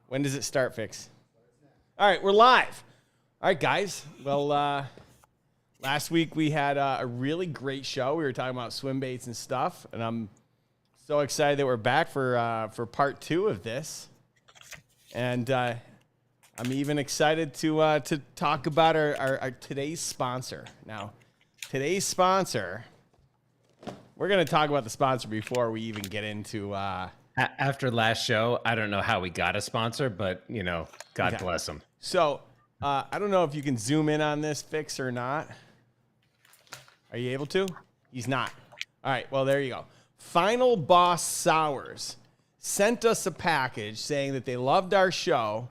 When does it start, Fix? All right, we're live. All right, guys. Well, last week we had a really great show. We were talking about Swimbaits and stuff, and I'm so excited that we're back for part 2 of this. And I'm even excited to talk about our today's sponsor. Now, today's sponsor, we're going to talk about the sponsor before we even get into... After last show, I don't know how we got a sponsor, but, you know, God bless them. So, I don't know if you can zoom in on this, Fix, or not. Are you able to? He's not. All right, well, there you go. Final Boss Sours sent us a package saying that they loved our show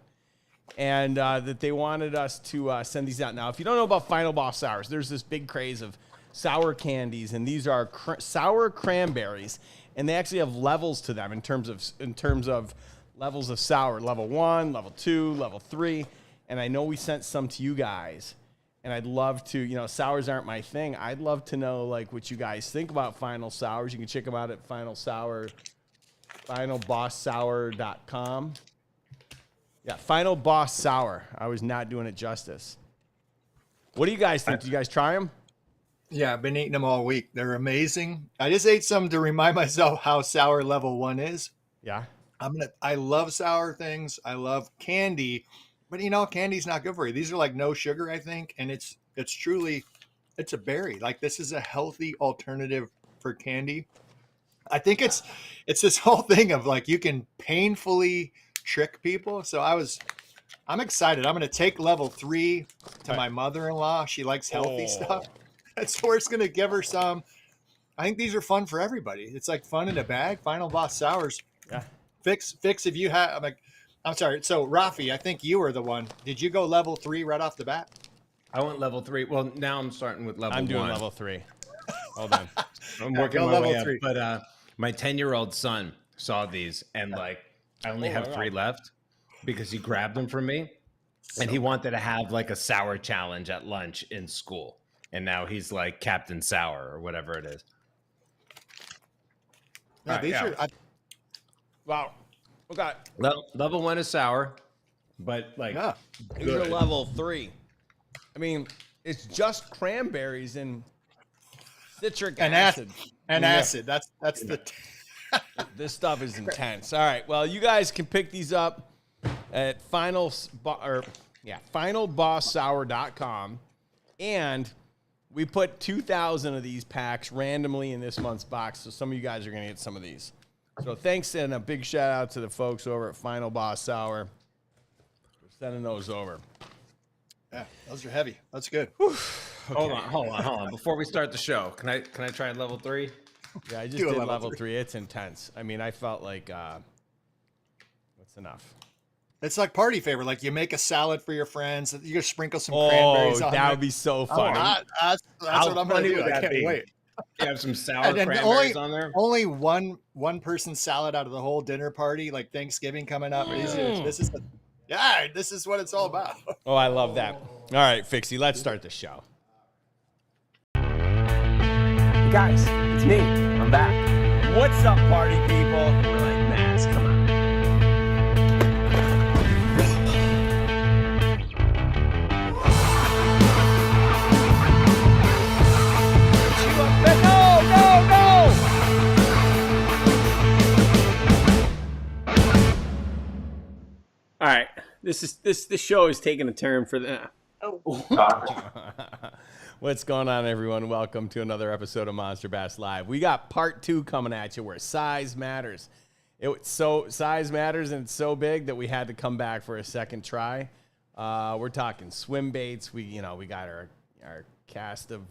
and that they wanted us to send these out. Now, if you don't know about Final Boss Sours, there's this big craze of sour candies, and these are sour cranberries. And they actually have levels to them in terms of levels of sour. Level 1, level 2, level 3. And I know we sent some to you guys. And I'd love to, you know, sours aren't my thing. I'd love to know, like, what you guys think about Final Sours. You can check them out at finalbosssour.com. Yeah, Final Boss Sour. I was not doing it justice. What do you guys think? Did you guys try them? Yeah, I've been eating them all week. They're amazing. I just ate some to remind myself how sour level 1 is. Yeah. I love sour things. I love candy, but you know, candy's not good for you. These are like no sugar, I think, and it's truly a berry. Like, this is a healthy alternative for candy. I think it's this whole thing of like you can painfully trick people. So I'm excited. I'm going to take level 3 to my mother-in-law. She likes healthy stuff. So we're just going to give her some. I think these are fun for everybody. It's like fun in a bag. Final Boss Sours. Yeah. Fix if you have, I'm sorry. So Raphie, I think you were the one. Did you go level 3 right off the bat? I went level 3. Well, now I'm starting with level 1. I'm doing level 3. Hold on. I'm working my way up. But my 10-year-old son saw these, and like I only have 3 left because he grabbed them from me, and he wanted to have like a sour challenge at lunch in school. And now he's like Captain Sour or whatever it is. No, these are. Wow. Okay. Level 1 is sour, but like these are level 3. I mean, it's just cranberries and citric acid. Acid. That's the. This stuff is intense. All right. Well, you guys can pick these up at finalbosssour.com, and we put 2,000 of these packs randomly in this month's box, so some of you guys are going to get some of these. So thanks, and a big shout out to the folks over at Final Boss Sour for sending those over. Yeah, those are heavy. That's good. Okay. Hold on. Before we start the show, can I try level 3? Yeah, I just did level 3. It's intense. I mean, I felt like what's enough? It's like party favor. Like you make a salad for your friends. You just sprinkle some cranberries on that would be so funny. That's what I'm going to do. I can't wait. You have some sour cranberries on there. Only one person salad out of the whole dinner party, like Thanksgiving coming up. This is what it's all about. Oh, I love that. All right, Fixie, let's start the show. Hey guys, it's me. I'm back. What's up, party people? We're like, Mass, come on. All right, this show is taking a turn for the. What's going on, everyone? Welcome to another episode of Monster Bass Live. We got part 2 coming at you, where size matters. Size matters, and it's so big that we had to come back for a second try. We're talking Swimbaits. We got our cast of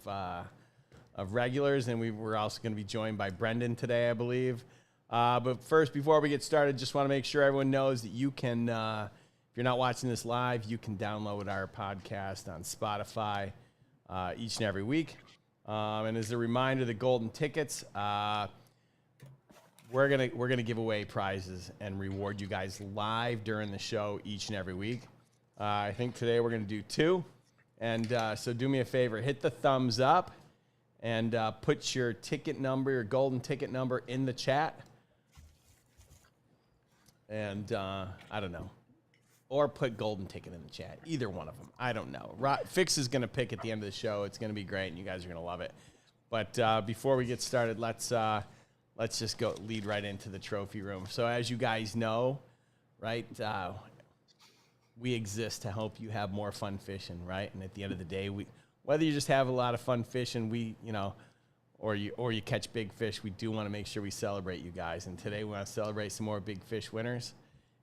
regulars, and we're also going to be joined by Brendan today, I believe. But first, before we get started, just want to make sure everyone knows that you can, if you're not watching this live, you can download our podcast on Spotify each and every week. And as a reminder, the golden tickets, we're gonna give away prizes and reward you guys live during the show each and every week. I think today we're gonna do 2. And so do me a favor, hit the thumbs up and put your ticket number, your golden ticket number in the chat. And I don't know, or put golden ticket in the chat. Either one of them. I don't know. Fix is going to pick at the end of the show. It's going to be great, and you guys are going to love it. But before we get started, let's just go lead right into the trophy room. So as you guys know, right, we exist to help you have more fun fishing, right? And at the end of the day, whether you just have a lot of fun fishing, or you catch big fish, we do want to make sure we celebrate you guys. And today we want to celebrate some more big fish winners.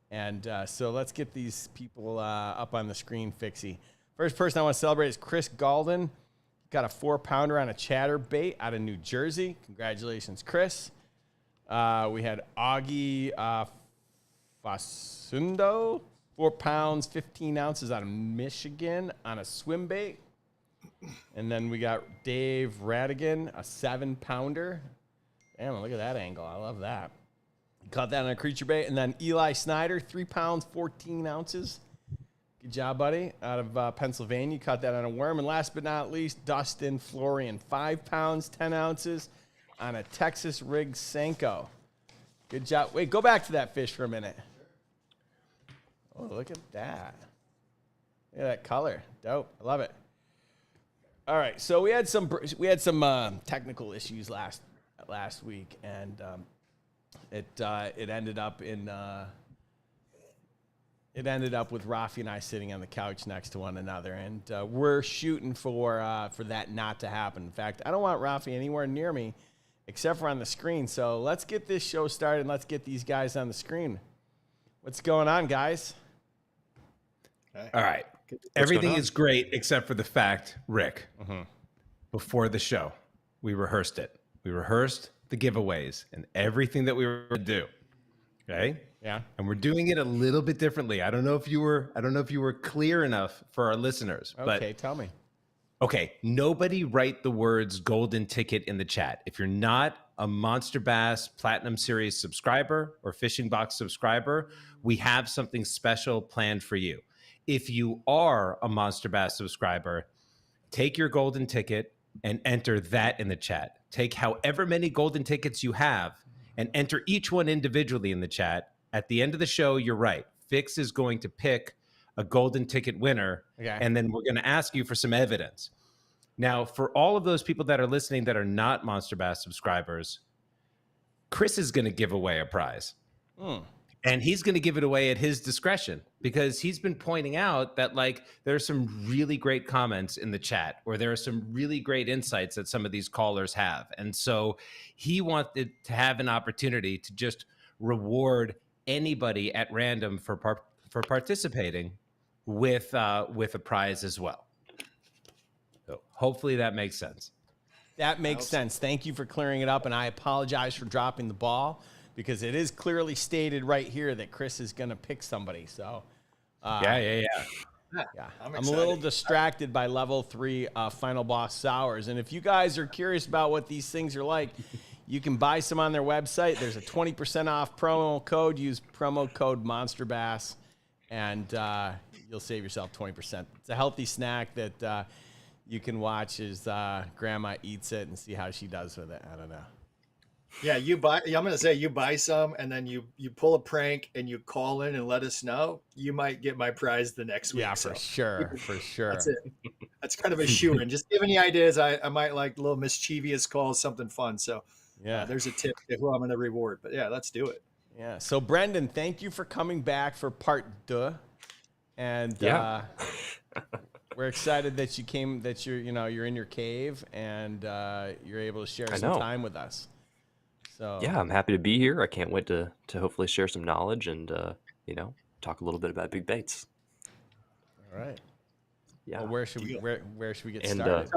And so let's get these people up on the screen, Fixie. First person I want to celebrate is Chris Galden. Got a 4-pounder on a chatterbait out of New Jersey. Congratulations, Chris. We had Augie Fasundo, 4 pounds, 15 ounces out of Michigan on a Swimbait. And then we got Dave Radigan, a 7-pounder. Damn, look at that angle. I love that. Caught that on a creature bait. And then Eli Snyder, 3 pounds, 14 ounces. Good job, buddy. Out of Pennsylvania. Caught that on a worm. And last but not least, Dustin Florian, 5 pounds, 10 ounces on a Texas rig Senko. Good job. Wait, go back to that fish for a minute. Oh, look at that. Look at that color. Dope. I love it. All right, so we had some technical issues last week, and it ended up with Raphie and I sitting on the couch next to one another, and we're shooting for that not to happen. In fact, I don't want Raphie anywhere near me, except for on the screen. So let's get this show started, and let's get these guys on the screen. What's going on, guys? All right. Everything is great except for the fact, Rick, before the show, we rehearsed it. We rehearsed the giveaways and everything that we were going to do. Okay? Yeah. And we're doing it a little bit differently. I don't know if you were clear enough for our listeners. Okay, tell me. Okay, nobody write the words golden ticket in the chat. If you're not a Monster Bass Platinum Series subscriber or Fishing Box subscriber, we have something special planned for you. If you are a Monster Bass subscriber, take your golden ticket and enter that in the chat. Take however many golden tickets you have and enter each one individually in the chat. At the end of the show, you're right. Fix is going to pick a golden ticket winner, and then we're going to ask you for some evidence. Now, for all of those people that are listening that are not Monster Bass subscribers, Chris is going to give away a prize. And he's going to give it away at his discretion because he's been pointing out that there are some really great comments in the chat, or there are some really great insights that some of these callers have. And so he wanted to have an opportunity to just reward anybody at random for participating with a prize as well. So hopefully that makes sense. That makes sense. Thank you for clearing it up, and I apologize for dropping the ball, because it is clearly stated right here that Chris is going to pick somebody. So, yeah. I'm a little distracted by level 3 Final Boss Sours. And if you guys are curious about what these things are like, you can buy some on their website. There's a 20% off promo code. Use promo code MonsterBass, and you'll save yourself 20%. It's a healthy snack that you can watch as Grandma eats it and see how she does with it. I don't know. Yeah, I'm going to say you buy some, and then you pull a prank and you call in and let us know. You might get my prize the next week. Yeah, for sure. That's it. That's kind of a shoo-in. Just give any ideas. I might like little mischievous calls, something fun. So there's a tip to who I'm going to reward. But yeah, let's do it. Yeah. So Brendan, thank you for coming back for part 2. And we're excited that you came. That you're in your cave and you're able to share some time with us. So yeah, I'm happy to be here. I can't wait to hopefully share some knowledge and talk a little bit about big baits. All right. Yeah. Well, where should we get started?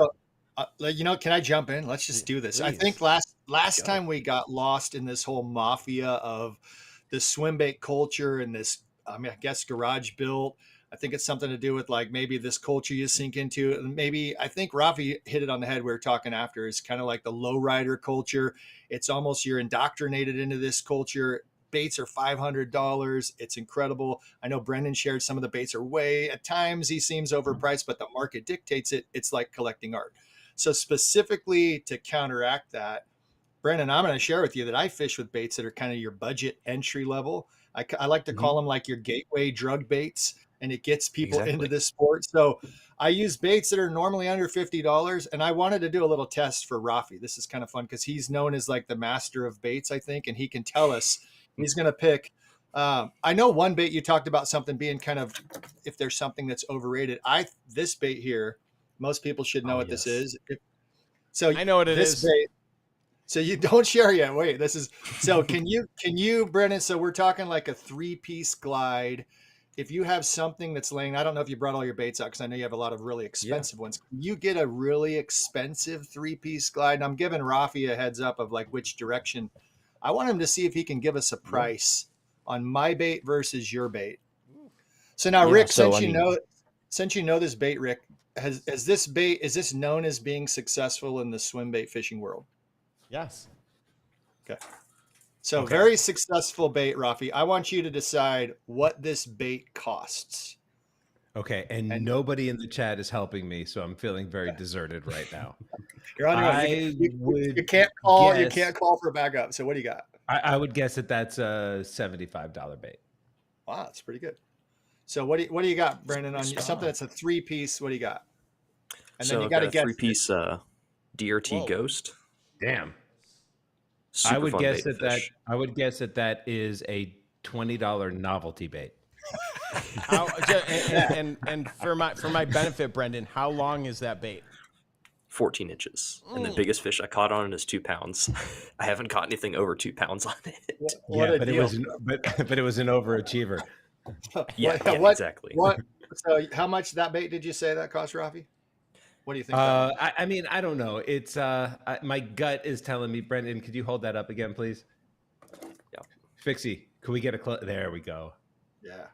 Can I jump in? Let's just do this. Please. I think last time we got lost in this whole mafia of the Swimbait culture and this, I guess garage built. I think it's something to do with maybe this culture you sink into. And maybe I think Raphie hit it on the head. We were talking after. It's kind of like the lowrider culture. It's almost you're indoctrinated into this culture. Baits are $500. It's incredible. I know Brendan shared some of the baits are at times he seems overpriced, but the market dictates it. It's like collecting art. So specifically to counteract that, Brendan, I'm going to share with you that I fish with baits that are kind of your budget entry level. I like to call them like your gateway drug baits, and it gets people into this sport. So I use baits that are normally under $50, and I wanted to do a little test for Raphie. This is kind of fun because he's known as like the master of baits, I think, and he can tell us. He's going to pick. I know one bait you talked about something being kind of, if there's something that's overrated. This bait here, most people should know what this is. So I know what it is. Bait, so you don't share yet. Wait, this is so. Can you, Brennan? So we're talking like a 3-piece glide. If you have something that's laying, I don't know if you brought all your baits out because I know you have a lot of really expensive ones. You get a really expensive 3-piece glide. And I'm giving Raphie a heads up of like which direction. I want him to see if he can give us a price on my bait versus your bait. So now, Rick, since you know this bait, Rick, is this known as being successful in the swim bait fishing world? Yes. Okay. So very successful bait, Raphie. I want you to decide what this bait costs. Okay, and nobody in the chat is helping me, so I'm feeling very deserted right now. You're on your own. You can't call. You can't call for backup. So what do you got? I would guess that that's a $75 bait. Wow, that's pretty good. So what do you got, Brandon? On something that's a 3-piece. What do you got? And then you got to get 3-piece DRT Ghost. Damn. Super I would fun guess bait to fish. I would guess that is a $20 novelty bait. And for my benefit, Brendan, how long is that bait? 14 inches. And the biggest fish I caught on it is 2 pounds. I haven't caught anything over 2 pounds on it. But it was an overachiever. Exactly. So how much that bait did you say that cost, Raphie? What do you think? I mean, I don't know. It's my gut is telling me, Brendan, could you hold that up again, please? Yeah. Fixie, can we get a there we go. Yeah.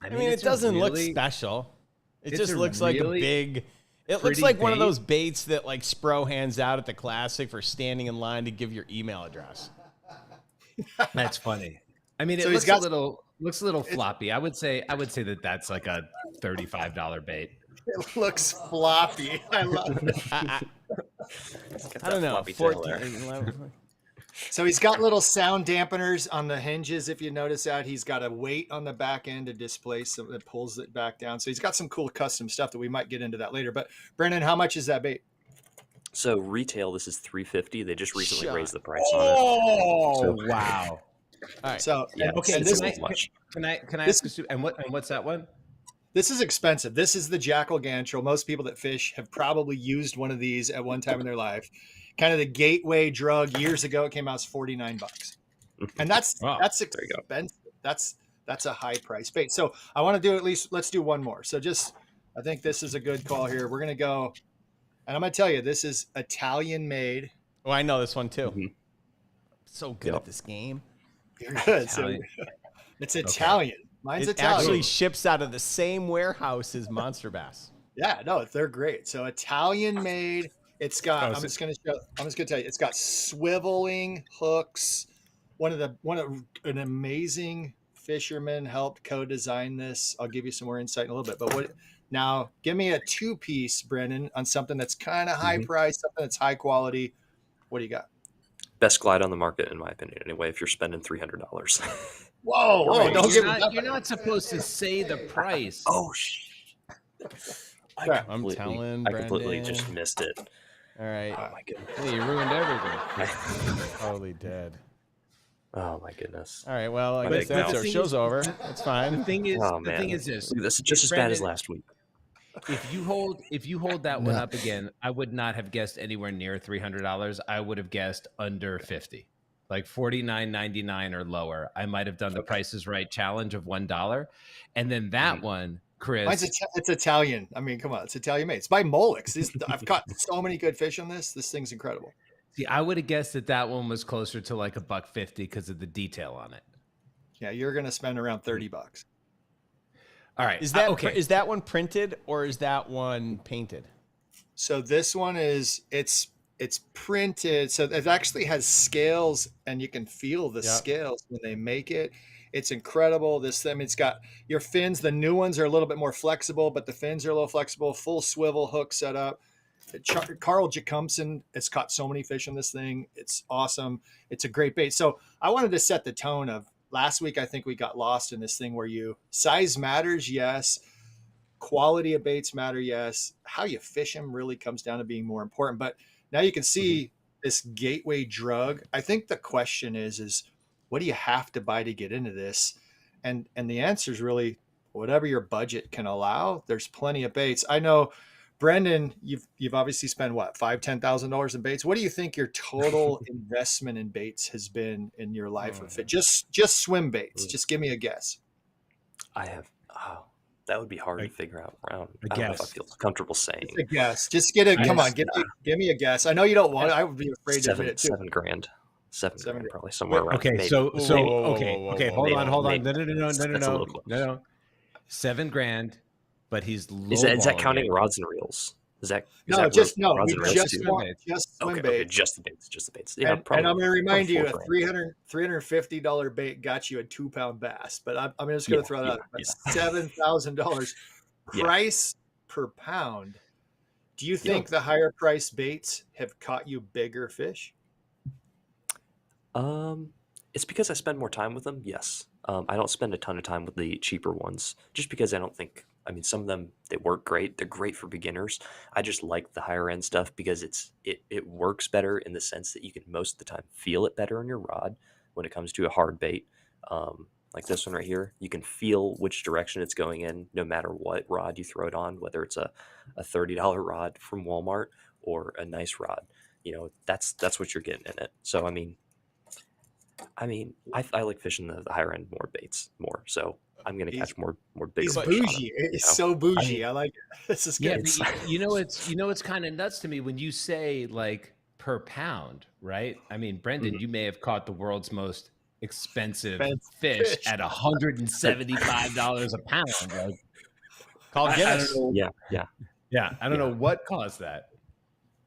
I mean it doesn't look special. It just looks like a big. It looks like one of those baits that like Spro hands out at the Classic for standing in line to give your email address. That's funny. I mean, it looks a little floppy. I would say that that's like a $35 bait. It looks floppy. I love it. I don't know. 14. So he's got little sound dampeners on the hinges. If you notice that, he's got a weight on the back end to displace so that pulls it back down. So he's got some cool custom stuff that we might get into that later. But Brandon, how much is that bait? So retail, this is $350. They just recently raised the price on it. Oh, wow. All right. So okay, this can I ask you, and what's that one? This is expensive. This is the Jackal Gantrel. Most people that fish have probably used one of these at one time in their life. Kind of the gateway drug. Years ago, it came out as $49, and that's expensive. That's a high price bait. So I want to do let's do one more. So I think this is a good call here. We're gonna go, and I'm gonna tell you, this is Italian made. Oh, I know this one too. Mm-hmm. So good at this game. You're good. So it's Italian. Mine's Italian. Actually ships out of the same warehouse as Monster Bass. Yeah, no, they're great. So Italian made. It's got. I'm just gonna tell you. It's got swiveling hooks. An amazing fisherman helped co-design this. I'll give you some more insight in a little bit. But now? Give me a 2-piece, Brennan, on something that's kind of high price, something that's high quality. What do you got? Best glide on the market, in my opinion. Anyway, if you're spending $300. Whoa! You're not supposed to say the price. Oh, I'm telling Brendan. I completely just missed it. All right. Oh my goodness. Hey, you ruined everything. Totally dead. Oh my goodness. All right. Well, I guess that's our show's over. That's fine. The thing is this. This is just as bad as last week. If you hold that one up again, I would not have guessed anywhere near $300. I would have guessed under 50, like $49.99 or lower. I might have done the Price is Right challenge of $1, and then that one. Chris, it's Italian. I mean, come on, it's Italian made. It's by Molix. I've caught so many good fish on this. This thing's incredible. See, I would have guessed that one was closer to like $150 because of the detail on it. Yeah, you're gonna spend around $30. All right, is that one printed or is that one painted? So this one is it's printed. So it actually has scales, and you can feel the scales when they make it. It's incredible. It's got your fins. The new ones are a little bit more flexible, but the fins are a little flexible. Full swivel hook setup. Carl Jacobson has caught so many fish on this thing. It's awesome. It's a great bait. So I wanted to set the tone of last week, I think we got lost in this thing where size matters. Yes. Quality of baits matter. Yes. How you fish them really comes down to being more important. But now you can see this gateway drug. I think the question is what do you have to buy to get into this? And the answer is really whatever your budget can allow. There's plenty of baits. I know, Brendan, you've obviously spent what, $5,000-$10,000 in baits. What do you think your total investment in baits has been in your life of it? Just swim baits. Just give me a guess. I have. That would be hard to figure out. I don't know if I guess. feel comfortable saying. Just a guess. Just get it. Come on, give me a guess. I know you don't want it. I would be afraid to admit it too. $7 grand. $7 grand, probably somewhere around. Okay, maybe. so Maybe. hold on. Maybe. No. That's a little close. No. $7 grand, but he's Is that counting rods and reels? Is that no? that Just rods and reels just too? swim Okay, baits. just the baits. Yeah, And I'm going to remind you, a $300. $350 bait got you a 2-pound bass. But I'm just going to throw that out. But $7,000 price per pound. Do you think the higher price baits have caught you bigger fish? It's because I spend more time with them. Yes. I don't spend a ton of time with the cheaper ones just because I don't think, some of them, they work great. They're great for beginners. I just like the higher end stuff because it works better in the sense that you can most of the time feel it better on your rod when it comes to a hard bait. Like this one right here, you can feel which direction it's going in no matter what rod you throw it on, whether it's a $30 rod from Walmart or a nice rod. That's what you're getting in it. So, I like fishing the higher end more baits more. So I'm going to catch more bigger He's fish. bougie. It's so bougie. I like it. This is good. Yeah, it's kind of nuts to me when you say like per pound, right? Brendan, you may have caught the world's most expensive fish at $175 a pound. Like, Called Guinness. Yeah. I don't know what caused that.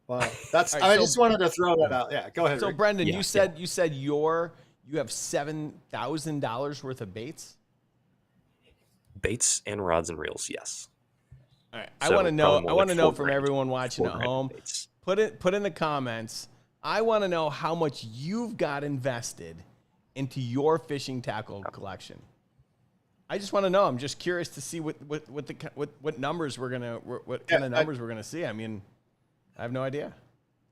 Wow, that's. Right, I just wanted to throw that out. Yeah, go ahead. So, Rick. Brendan, you said you have $7,000 worth of baits. Baits and rods and reels, yes. All right, So I want to know. probably I want to like know $4 from grand. everyone watching $4 at grand home. baits. Put in the comments. I want to know how much you've got invested into your fishing tackle collection. I just want to know. I'm just curious to see what numbers we're gonna what kind of numbers we're gonna see. I have no idea.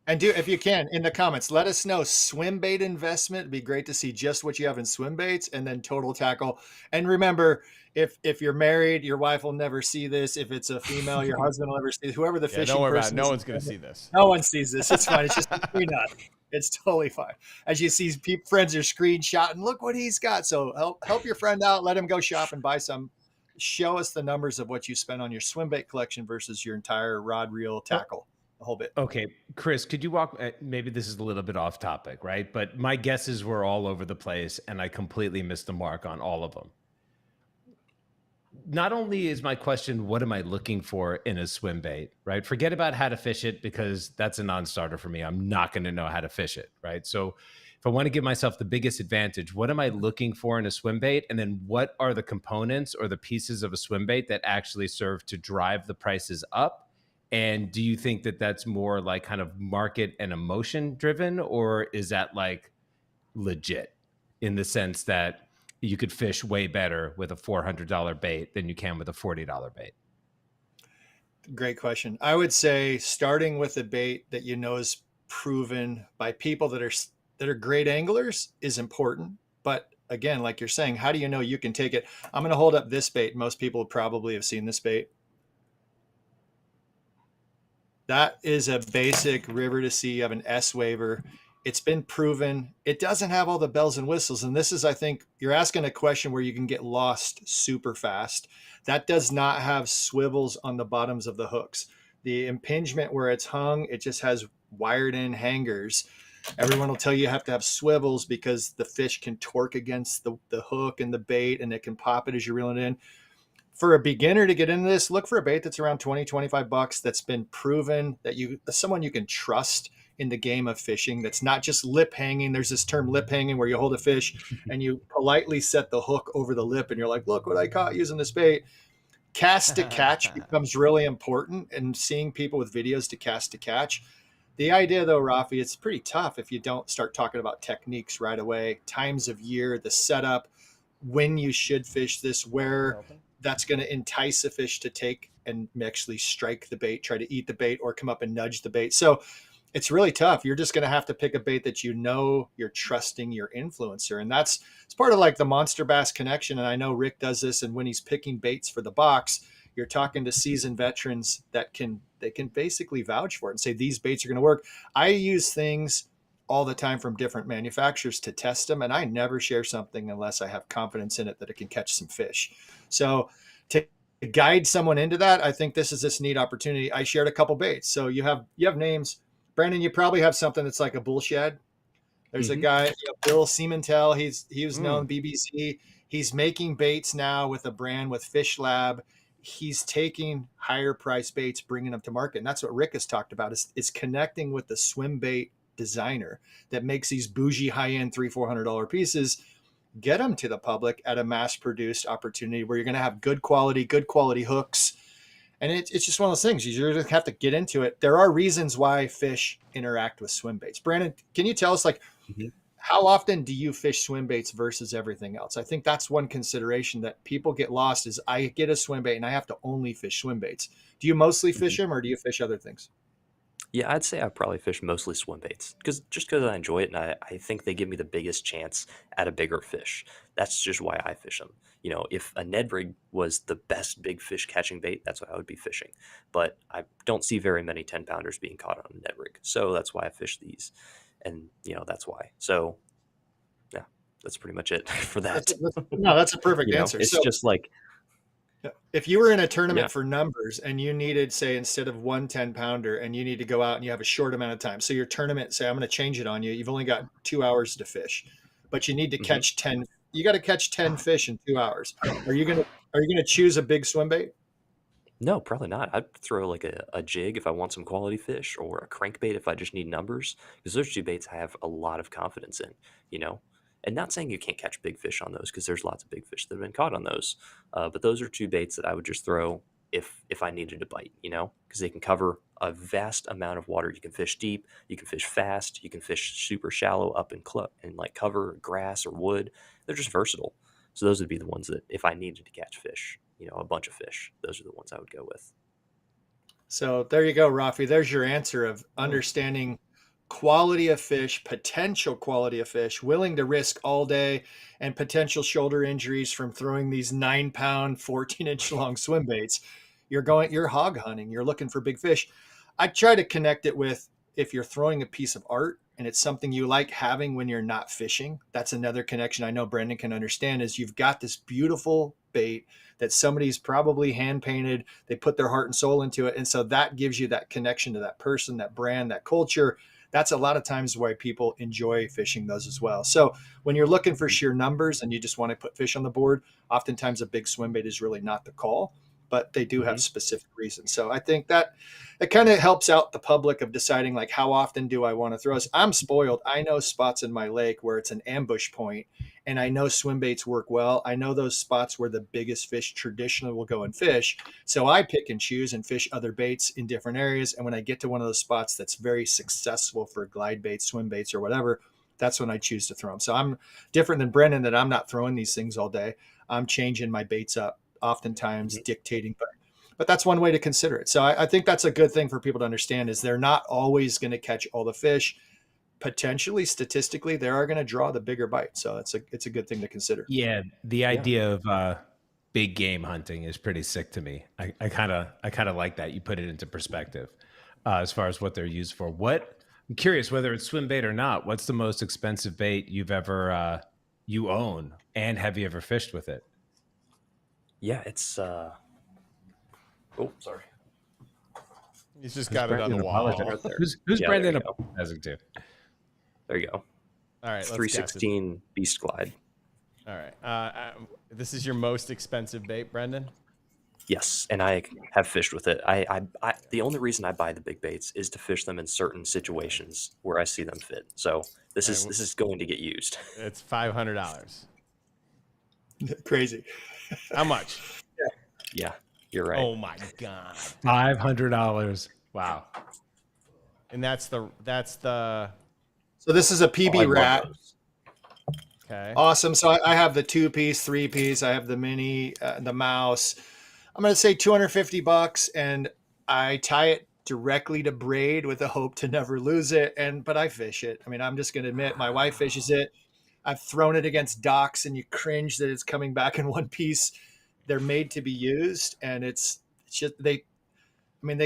And if you can, in the comments, let us know swim bait investment. It'd be great to see just what you have in swim baits and then total tackle. And remember, if you're married, your wife will never see this. If it's a female, your husband will never see it. Whoever the fishing Don't worry about it. person No one's going to see this. No one sees this. It's fine. It's just between us. It's totally fine. As you see, friends are screenshotting. Look what he's got. So help your friend out. Let him go shop and buy some. Show us the numbers of what you spent on your swim bait collection versus your entire rod, reel, tackle. The whole bit. Okay, Chris, could you walk? Maybe this is a little bit off topic, right? But my guesses were all over the place, and I completely missed the mark on all of them. Not only is my question, what am I looking for in a swim bait, right? Forget about how to fish it because that's a non-starter for me. I'm not going to know how to fish it, right? So if I want to give myself the biggest advantage, what am I looking for in a swim bait? And then what are the components or the pieces of a swim bait that actually serve to drive the prices up? And do you think that that's more like kind of market and emotion driven, or is that like legit in the sense that you could fish way better with a $400 bait than you can with a $40 bait? Great question. I would say starting with a bait that is proven by people that are great anglers is important. But again, like you're saying, how do you know you can take it? I'm going to hold up this bait. Most people probably have seen this bait. That is a basic river to sea of an S waiver. It's been proven. It doesn't have all the bells and whistles. And this is, I think, you're asking a question where you can get lost super fast. That does not have swivels on the bottoms of the hooks. The impingement where it's hung, it just has wired in hangers. Everyone will tell you have to have swivels because the fish can torque against the hook and the bait, and it can pop it as you're reeling it in. For a beginner to get into this, look for a bait that's around $20-$25 that's been proven, that someone you can trust in the game of fishing, that's not just lip hanging. There's this term lip hanging where you hold a fish and you politely set the hook over the lip and you're like, look what I caught using this bait. Cast to catch becomes really important, and seeing people with videos to cast to catch. The idea though, Raphie, it's pretty tough if you don't start talking about techniques right away, times of year, the setup. when you should fish this, where that's going to entice a fish to take and actually strike the bait, try to eat the bait, or come up and nudge the bait. So it's really tough. You're just going to have to pick a bait that you know you're trusting your influencer. And it's part of like the Monster Bass connection. And I know Rick does this. And when he's picking baits for the box, you're talking to seasoned veterans that can basically vouch for it and say, these baits are going to work. I use things all the time from different manufacturers to test them. And I never share something unless I have confidence in it that it can catch some fish. So to guide someone into that, I think this is this neat opportunity. I shared a couple baits. So you have names. Brandon, you probably have something that's like a bull shed. There's a guy, Bill Siementel. He was known BBC. He's making baits now with a brand with Fish Lab. He's taking higher price baits, bringing them to market. And that's what Rick has talked about is connecting with the Swimbait designer that makes these bougie high-end $300-$400 pieces, get them to the public at a mass-produced opportunity where you're going to have good quality hooks. And it's just one of those things. You just have to get into it. There are reasons why fish interact with swim baits. Brandon, can you tell us, like, how often do you fish swim baits versus everything else? I think that's one consideration that people get lost is I get a swim bait and I have to only fish swim baits. Do you mostly fish them or do you fish other things? Yeah, I'd say I probably fish mostly swim baits because I enjoy it and I think they give me the biggest chance at a bigger fish. That's just why I fish them. You know, if a Ned rig was the best big fish catching bait, that's what I would be fishing. But I don't see very many 10-pounders being caught on a Ned rig. So that's why I fish these. And, you know, that's why. So, yeah, that's pretty much it for that. That's a perfect answer. It's just like, if you were in a tournament for numbers and you needed, say, instead of 1 10-pounder and you need to go out and you have a short amount of time. So your tournament, say, I'm going to change it on you. You've only got 2 hours to fish, but you need to catch 10. You got to catch 10 fish in 2 hours. Are you going to choose a big swim bait? no, probably not. I'd throw like a jig if I want some quality fish or a crankbait if I just need numbers because those two baits I have a lot of confidence in, you know. And not saying you can't catch big fish on those because there's lots of big fish that have been caught on those. But those are two baits that I would just throw if I needed a bite, you know, because they can cover a vast amount of water. You can fish deep, you can fish fast, you can fish super shallow up in like cover grass or wood. They're just versatile. So those would be the ones that if I needed to catch fish, you know, a bunch of fish, those are the ones I would go with. So there you go, Raphie. There's your answer of understanding quality of fish, potential quality of fish, willing to risk all day and potential shoulder injuries from throwing these 9-pound, 14-inch long swim baits. You're hog hunting. You're looking for big fish. I try to connect it with if you're throwing a piece of art and it's something you like having when you're not fishing. That's another connection I know Brendan can understand is you've got this beautiful bait that somebody's probably hand painted. They put their heart and soul into it. And so that gives you that connection to that person, that brand, that culture. That's a lot of times why people enjoy fishing those as well. So when you're looking for sheer numbers and you just want to put fish on the board, oftentimes a big swim bait is really not the call, but they do have specific reasons. So I think that it kind of helps out the public of deciding like, how often do I want to throw this? I'm spoiled. I know spots in my lake where it's an ambush point and I know swim baits work well. I know those spots where the biggest fish traditionally will go and fish. So I pick and choose and fish other baits in different areas. And when I get to one of those spots that's very successful for glide baits, swim baits or whatever, that's when I choose to throw them. So I'm different than Brendan that I'm not throwing these things all day. I'm changing my baits up, oftentimes dictating, but that's one way to consider it. So I think that's a good thing for people to understand is they're not always going to catch all the fish. Potentially, statistically, they are going to draw the bigger bite. So it's a good thing to consider. Yeah, the idea of big game hunting is pretty sick to me. I kind of like that. You put it into perspective as far as what they're used for. I'm curious whether it's swim bait or not. What's the most expensive bait you've ever you own, and have you ever fished with it? Yeah, it's oh, sorry. He's just got it on the wall. Right there. Who's Yeah, Brendan there you go. apologizing to? There you go. All right, let's 316 Beast Glide. All right. This is your most expensive bait, Brendan? Yes, and I have fished with it. I the only reason I buy the big baits is to fish them in certain situations where I see them fit. So this is going to get used. It's $500. Crazy. How much? Yeah, you're right. Oh my God. $500. Wow. And that's the. So this is a PB rat. Okay. Awesome. So I have the 2-piece, 3-piece. I have the mini, the mouse. I'm going to say $250, and I tie it directly to braid with the hope to never lose it. But I fish it. I mean, I'm just going to admit my wife fishes it. I've thrown it against docks, and you cringe that it's coming back in one piece. They're made to be used, and it's just they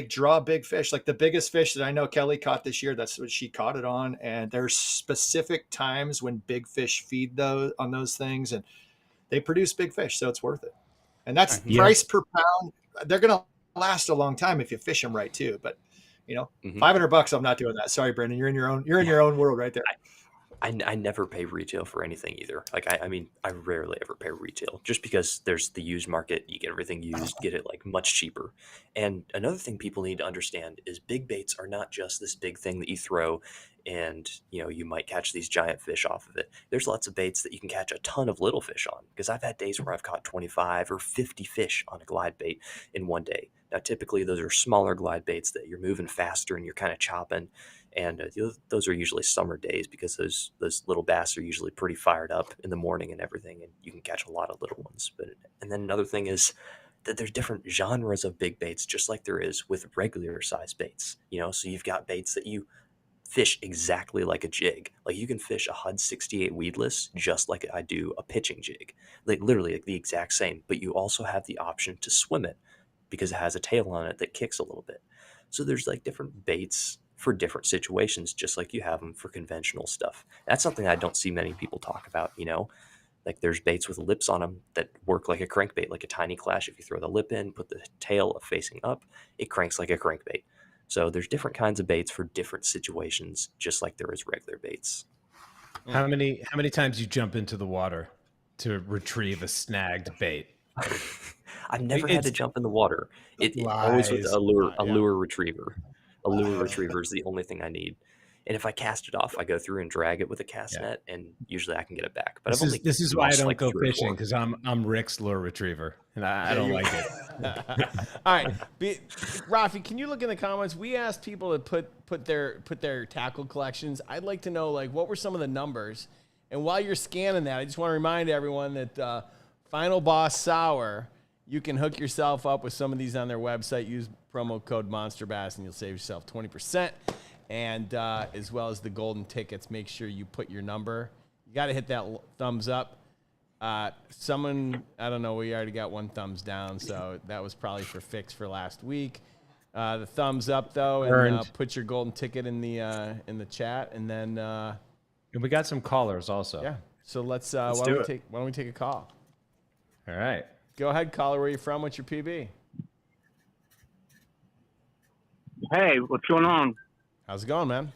draw big fish. Like the biggest fish that I know Kelly caught this year, that's what she caught it on. And there's specific times when big fish feed on those things, and they produce big fish, so it's worth it. And that's price per pound. They're gonna last a long time if you fish them right too. But $500, I'm not doing that. Sorry, Brendan, you're in your own world right there. I never pay retail for anything either. Like I mean, I rarely ever pay retail just because there's the used market. You get everything used, get it like much cheaper. And another thing people need to understand is big baits are not just this big thing that you throw and you might catch these giant fish off of it. There's lots of baits that you can catch a ton of little fish on, because I've had days where I've caught 25 or 50 fish on a glide bait in one day. Now, typically those are smaller glide baits that you're moving faster and you're kind of chopping. And those are usually summer days because those little bass are usually pretty fired up in the morning and everything, and you can catch a lot of little ones. And then another thing is that there's different genres of big baits, just like there is with regular size baits. So you've got baits that you fish exactly like a jig. Like you can fish a HUD 68 weedless just like I do a pitching jig, like literally like the exact same. But you also have the option to swim it because it has a tail on it that kicks a little bit. So there's like different baits for different situations, just like you have them for conventional stuff. That's something I don't see many people talk about, like there's baits with lips on them that work like a crankbait, like a tiny clash. If you throw the lip in, put the tail facing up, it cranks like a crankbait. So there's different kinds of baits for different situations, just like there is regular baits. How many times you jump into the water to retrieve a snagged bait? I've never had to jump in the water. It always with a lure retriever. A lure retriever is the only thing I need. And if I cast it off, I go through and drag it with a cast net, and usually I can get it back. But this is why I don't go fishing, because I'm Rick's lure retriever, and I don't like it. All right, Raphie, can you look in the comments? We asked people to put their tackle collections. I'd like to know like what were some of the numbers. And while you're scanning that, I just want to remind everyone that Final Boss Sour, you can hook yourself up with some of these on their website. Use promo code MONSTERBASS and you'll save yourself 20%. And as well as the golden tickets, make sure you put your number. You got to hit that thumbs up. Someone, I don't know, we already got one thumbs down, so that was probably for Fix for last week. The thumbs up, though, and put your golden ticket in the chat. And then and we got some callers also. Yeah, so let's why don't we take a call? All right. Go ahead, caller. Where are you from? What's your PB? Hey, what's going on? How's it going, man?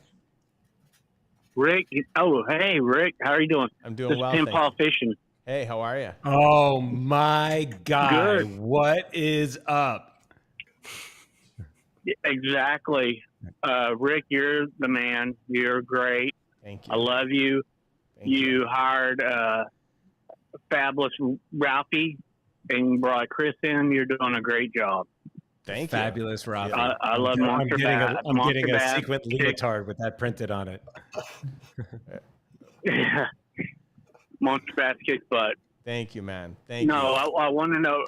Rick. Oh, hey, Rick. How are you doing? I'm doing well. Tim Paul Fishing. Hey, how are you? Oh, my God. Good. What is up? Exactly. Rick, you're the man. You're great. Thank you. I love you. You hired fabulous Raphie and brought Chris in. You're doing a great job. Thank you. Fabulous, Raphie. I love Monster Bass. I'm getting a sequin leotard with that printed on it. Monster Bass kicks butt. Thank you, man. Thank you. No, I want to know,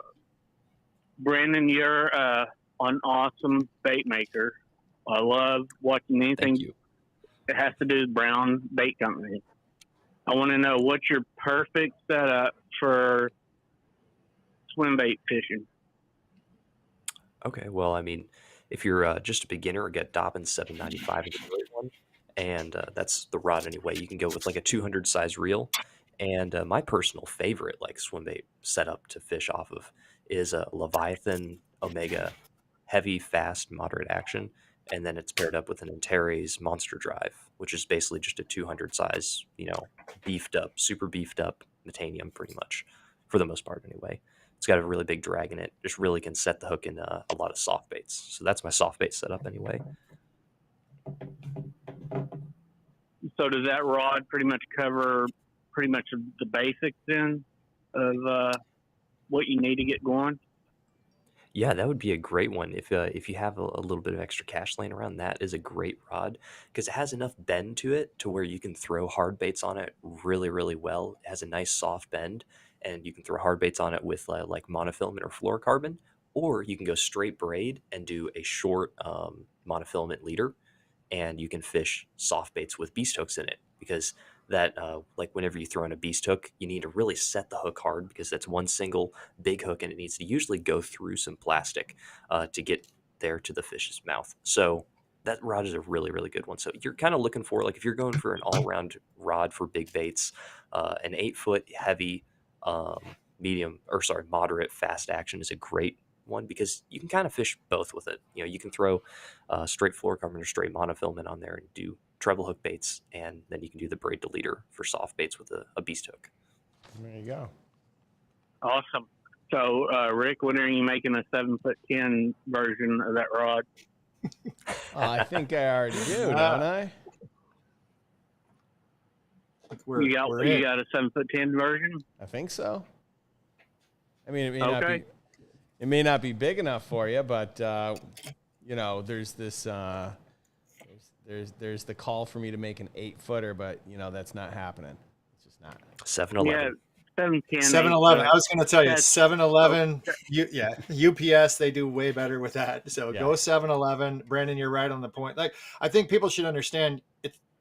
Brandon, you're an awesome bait maker. I love watching anything that has to do with Brown Bait Company. I want to know what's your perfect setup for swimbait fishing. Okay, well, I mean, if you're just a beginner, get Dobbins 795 is a great one, and that's the rod anyway. You can go with like a 200 size reel, and my personal favorite like swimbait setup to fish off of is a Leviathan Omega heavy, fast, moderate action, and then it's paired up with an Antares Monster Drive, which is basically just a 200 size, super beefed up metanium, pretty much, for the most part anyway. It's got a really big drag in it. Just really can set the hook in a lot of soft baits. So that's my soft bait setup anyway. So does that rod pretty much cover pretty much the basics then of what you need to get going? Yeah, that would be a great one if you have a little bit of extra cash laying around. That is a great rod because it has enough bend to it to where you can throw hard baits on it really, really well. It has a nice soft bend, and you can throw hard baits on it with like monofilament or fluorocarbon, or you can go straight braid and do a short monofilament leader, and you can fish soft baits with beast hooks in it because that like whenever you throw in a beast hook, you need to really set the hook hard because that's one single big hook and it needs to usually go through some plastic to get there to the fish's mouth. So that rod is a really, really good one. So you're kind of looking for, like, if you're going for an all-around rod for big baits, an 8-foot heavy moderate fast action is a great one because you can kind of fish both with it. You can throw straight fluorocarbon or straight monofilament on there and do treble hook baits, and then you can do the braid to leader for soft baits with a beast hook. There you go. Awesome. So, Rick, when are you making a 7'10" version of that rod? I think I already do, don't I? You got a 7'10" version? I think so. I mean, it may not be big enough for you, but there's this. There's the call for me to make an 8-footer, but that's not happening. It's just not. 7-Eleven. Yeah, 7'10". 7-Eleven. I was going to tell you, 7-Eleven. UPS, they do way better with that. So go 7-Eleven. Brandon, you're right on the point. Like, I think people should understand.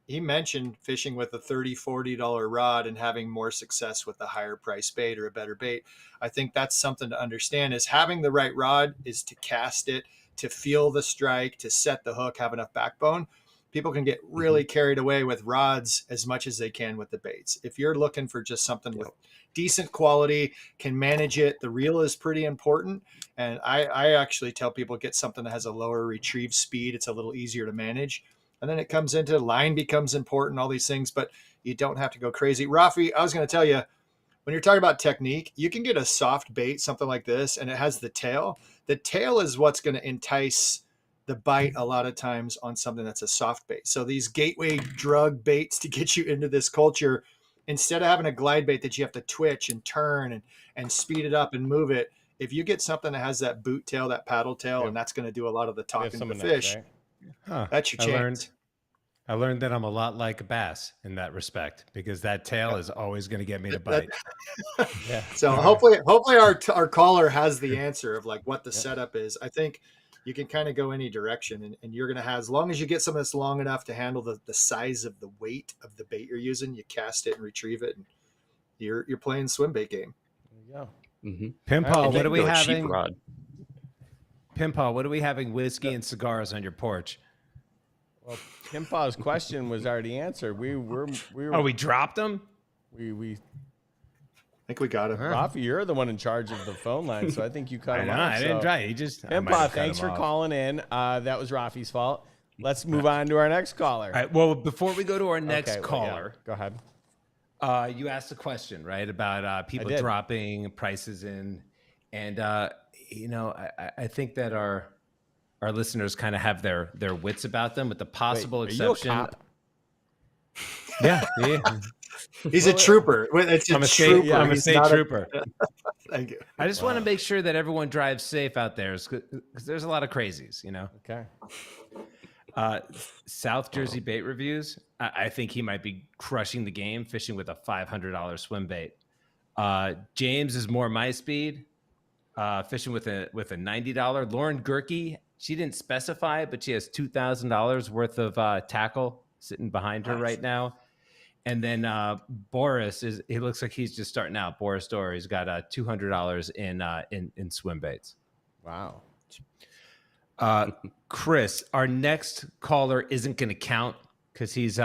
He mentioned fishing with a $30, $40 rod and having more success with a higher price bait or a better bait. I think that's something to understand, is having the right rod is to cast it, to feel the strike, to set the hook, have enough backbone. People can get really carried away with rods as much as they can with the baits. If you're looking for just something with decent quality, can manage it, the reel is pretty important. And I actually tell people, get something that has a lower retrieve speed. It's a little easier to manage. And then it comes into line becomes important, all these things, but you don't have to go crazy. Raphie, I was going to tell you, when you're talking about technique, you can get a soft bait, something like this, and it has the tail. The tail is what's going to entice the bite a lot of times on something that's a soft bait. So these gateway drug baits to get you into this culture, instead of having a glide bait that you have to twitch and turn and speed it up and move it, if you get something that has that boot tail, that paddle tail, and that's going to do a lot of the talking to the fish, that's your chance. I learned that I'm a lot like a bass in that respect, because that tail is always going to get me to bite. So hopefully our caller has the answer of like what the setup is. I think you can kind of go any direction, and you're going to have, as long as you get something that's long enough to handle the size of the weight of the bait you're using, you cast it and retrieve it, and you're playing swim bait game. There you go. Mm-hmm. Pimpal, what are we having? Pimpal, what are we having? Whiskey and cigars on your porch. Well, Pimpaw's question was already answered. We were. Oh, we dropped him? We I think we got him. Raphie, you're the one in charge of the phone line, so I think you cut him off. I didn't try. He just. Pimpaw, thanks for calling in. That was Raphie's fault. Let's move on to our next caller. All right. Well, before we go to our next caller, go ahead. You asked a question, right, about people dropping prices in, and I think that our listeners kind of have their wits about them, with the possible exception. Are you a cop? Yeah. He's a trooper. I'm a trooper. I'm a state trooper. Thank you. I just want to make sure that everyone drives safe out there, because there's a lot of crazies, Okay. South Jersey Bait Reviews. I think he might be crushing the game fishing with a $500 swim bait. James is more my speed, fishing with a $90. Lauren Gerke, she didn't specify, but she has $2,000 worth of tackle sitting behind her right now. And then Boris he looks like he's just starting out. Boris Dorr, he's got $200 in swim baits. Wow. Chris, our next caller isn't going to count because he's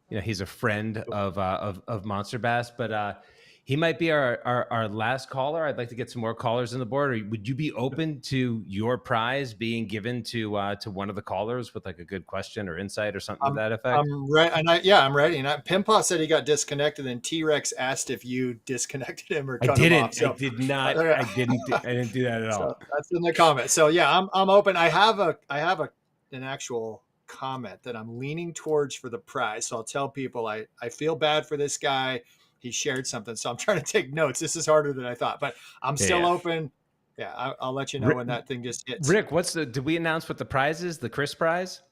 he's a friend of Monster Bass, but he might be our last caller. I'd like to get some more callers on the board. Or would you be open to your prize being given to one of the callers with like a good question or insight or something to that effect? I'm ready. I'm ready. And Pimpaw said he got disconnected, and T-Rex asked if you disconnected him or cut him off. So, I did not. I didn't do that at all. So that's in the comments. So yeah, I'm open. I have an actual comment that I'm leaning towards for the prize. So I'll tell people I feel bad for this guy. He shared something, so I'm trying to take notes. This is harder than I thought, but I'm still open. Yeah, I'll let you know when that thing just hits. Rick, did we announce what the prize is? The Chris prize?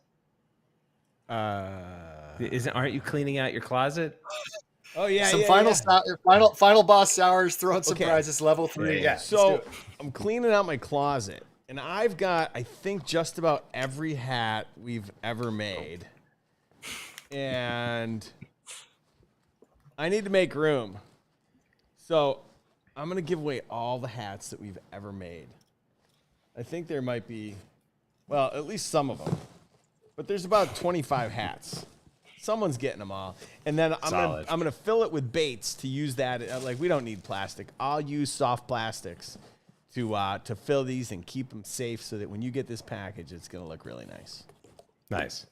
Aren't you cleaning out your closet? Oh yeah, some yeah. final boss sours, throwing some prizes, level 3. Yeah. So I'm cleaning out my closet, and I've got, I think, just about every hat we've ever made, and I need to make room. So I'm gonna give away all the hats that we've ever made. I think there might be, well, at least some of them, but there's about 25 hats. Someone's getting them all, and then I'm gonna fill it with baits to use that. Like, we don't need plastic. I'll use soft plastics to fill these and keep them safe, so that when you get this package, it's gonna look really nice. Nice.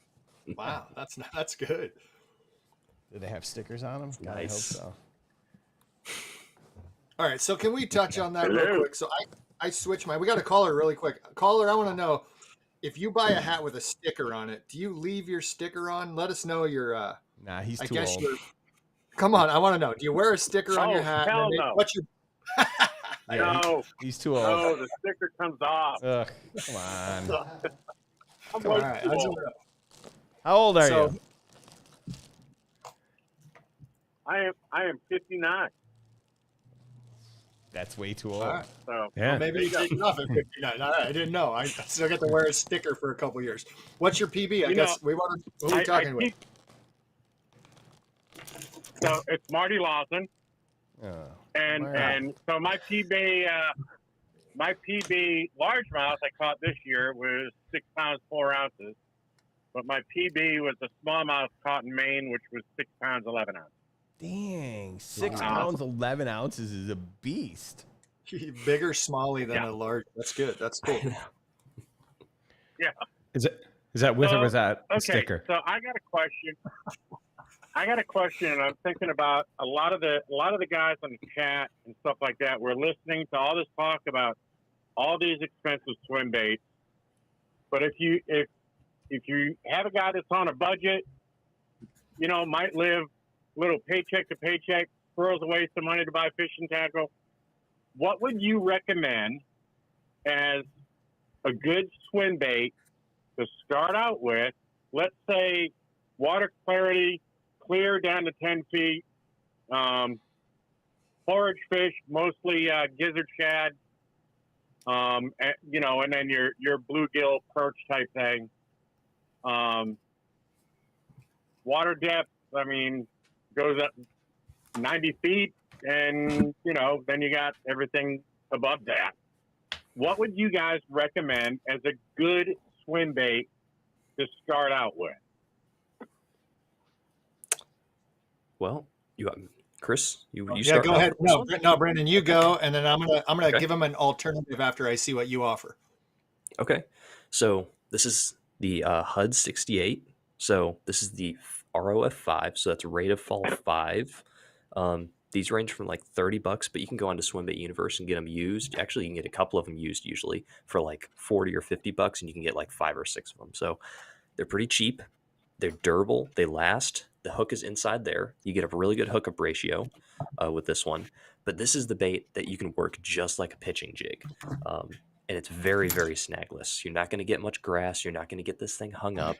Wow, that's good. Do they have stickers on them? God, Nice. I hope so. All right, so can we touch on that real quick? So I switched we got a caller really quick. Caller, I want to know, if you buy a hat with a sticker on it, do you leave your sticker on? Let us know your. Nah, he's too old. Come on, I want to know. Do you wear a sticker on your hat? Hell no. What's your? No, he's too old. no, the sticker comes off. Ugh, come on. I'm All way right, too I just old. wanna- How old are So- you? I am 59. That's way too old. All right. So Yeah. Maybe you take it off at 59. All right, I didn't know. I still get to wear a sticker for a couple years. What's your PB? I guess we want to. Who are we talking with? So it's Marty Lawson, Oh, and so my PB largemouth I caught this year was 6 pounds 4 ounces, but my PB was a smallmouth caught in Maine, which was 6 pounds 11 ounces. dang, 6 pounds 11 ounces is a beast. Bigger smally than a large. That's good. That's cool. Yeah. Is that with or without a Okay, sticker? so I got a question. And I'm thinking about a lot of the guys on the chat and stuff like that. We're listening to all this talk about all these expensive swim baits. But if you have a guy that's on a budget, might live little paycheck to paycheck, throws away some money to buy fishing tackle, what would you recommend as a good swim bait to start out with? Let's say water clarity, clear down to 10 feet, forage fish, mostly gizzard shad, and then your bluegill perch type thing. Water depth, goes up 90 feet, and then you got everything above that. What would you guys recommend as a good swim bait to start out with? Well, Chris, you Yeah, start go out ahead. first. No, Brandon, you go, and then I'm gonna give him an alternative after I see what you offer. Okay, so this is the HUD 68. So this is the ROF 5. So that's rate of fall 5. These range from like $30, but you can go onto Swimbait Universe and get them used. Actually, you can get a couple of them used usually for like $40 or $50, and you can get like 5 or 6 of them. So they're pretty cheap. They're durable. They last. The hook is inside there. You get a really good hookup ratio with this one. But this is the bait that you can work just like a pitching jig. And it's very, very snagless. You're not going to get much grass. You're not going to get this thing hung up.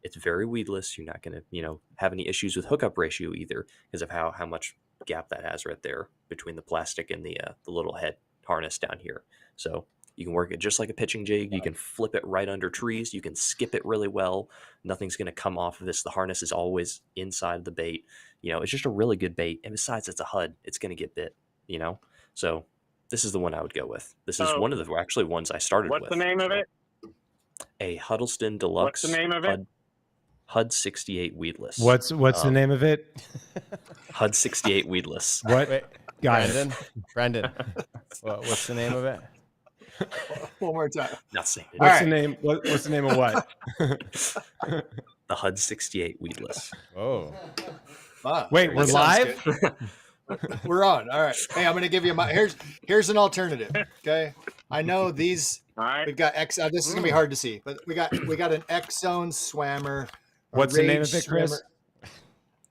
It's very weedless. You're not going to, have any issues with hookup ratio either because of how much gap that has right there between the plastic and the little head harness down here. So you can work it just like a pitching jig. You can flip it right under trees. You can skip it really well. Nothing's going to come off of this. The harness is always inside the bait. It's just a really good bait. And besides, it's a HUD. It's going to get bit, So this is the one I would go with. This is one of the actually ones I started with. What's the name of it? A Huddleston Deluxe. What's the name of it? HUD 68 weedless. What's the name of it? HUD 68 weedless. What? Wait, Brendan, what's the name of it? One more time. Not saying it. What's the name? What's the name of what? The HUD 68 weedless. Oh, Wow. Wait, we're That sounds live? good. We're on. All right. Hey, I'm going to give you here's an alternative. Okay. I know these. All right. We've got X. This is going to be hard to see, but we got an X Zone swammer. a What's the name Rage of it, Chris? swimmer.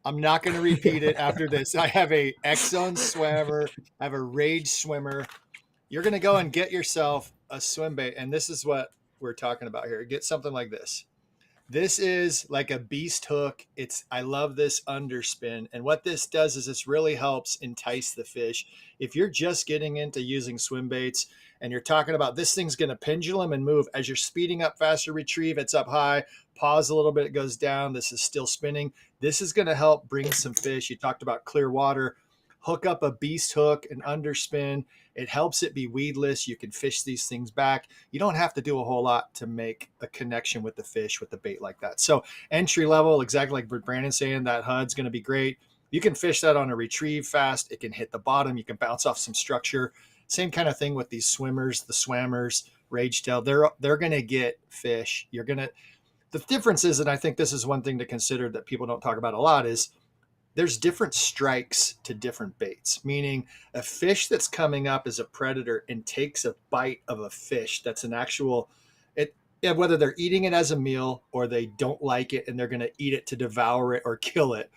I'm not going to repeat it after this. I have a X Zone swammer. I have a Rage swimmer. you're going to go and get yourself a swim bait. And this is what we're talking about here. Get something like this. This is like a beast hook. I love this underspin. And what this does is this really helps entice the fish. If you're just getting into using swim baits and you're talking about this thing's going to pendulum and move as you're speeding up faster, retrieve, it's up high, pause a little bit, it goes down. This is still spinning. This is going to help bring some fish. You talked about clear water. Hook up a beast hook and underspin. It helps it be weedless. You can fish these things back. You don't have to do a whole lot to make a connection with the fish with the bait like that. So entry level, exactly like Brandon's saying, that HUD's going to be great. You can fish that on a retrieve fast. It can hit the bottom. You can bounce off some structure. Same kind of thing with these swimmers, the swammers, rage tail. They're going to get fish. The difference is, and I think this is one thing to consider that people don't talk about a lot, is there's different strikes to different baits, meaning a fish that's coming up as a predator and takes a bite of a fish that's an actual, whether they're eating it as a meal or they don't like it and they're going to eat it to devour it or kill it,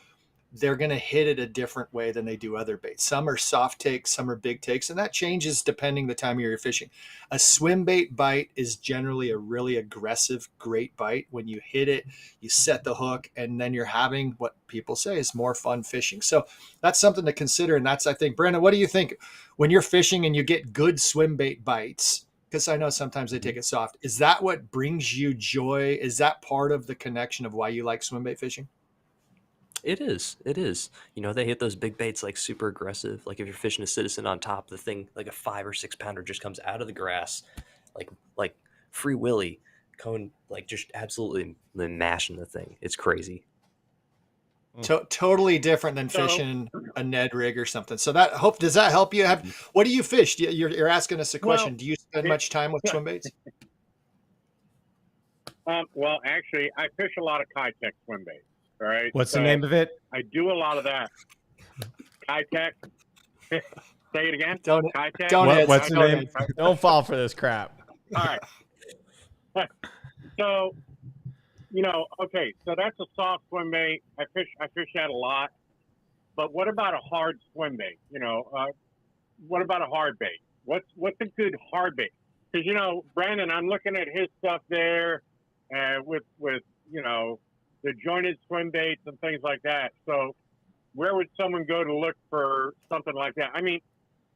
they're going to hit it a different way than they do other baits. Some are soft takes, some are big takes, and that changes depending the time of year you're fishing. A swim bait bite is generally a really aggressive, great bite. When you hit it, you set the hook, and then you're having what people say is more fun fishing. So that's something to consider, and that's, I think, Brandon, what do you think when you're fishing and you get good swim bait bites? Because I know sometimes they take it soft. Is that what brings you joy? Is that part of the connection of why you like swim bait fishing? It is. It is. They hit those big baits like super aggressive. Like if you're fishing a citizen on top, the thing like a 5 or 6 pounder just comes out of the grass, like Free Willy, going like just absolutely mashing the thing. It's crazy. Totally different than fishing a Ned rig or something. So does that help you? What do you fish? You're asking us a question. Do you spend much time with swim baits? Well, actually, I fish a lot of Kitech swim baits. All right. What's the name of it? I do a lot of that. Kitech. Say it again. What's the name? Don't fall for this crap. All right. So, okay. So that's a soft swim bait. I fish that a lot. But what about a hard swim bait? What about a hard bait? What's a good hard bait? Because Brandon, I'm looking at his stuff there, with the jointed swim baits and things like that. So where would someone go to look for something like that? I mean,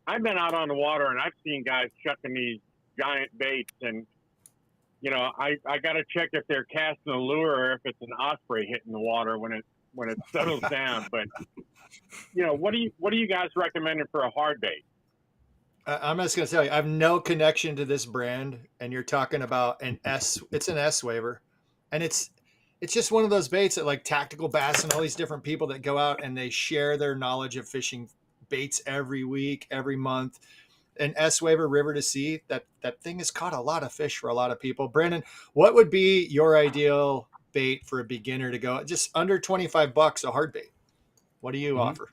I've been out on the water and I've seen guys chucking these giant baits, and I got to check if they're casting a lure or if it's an osprey hitting the water when it settles down. But what do you guys recommend for a hard bait? I'm just going to tell you, I have no connection to this brand, and you're talking about it's an S waiver, and it's just one of those baits that like Tactical Bass and all these different people that go out and they share their knowledge of fishing baits every week, every month. An S waiver, river to sea, that thing has caught a lot of fish for a lot of people. Brandon, what would be your ideal bait for a beginner to go just under $25, a hard bait? What do you offer?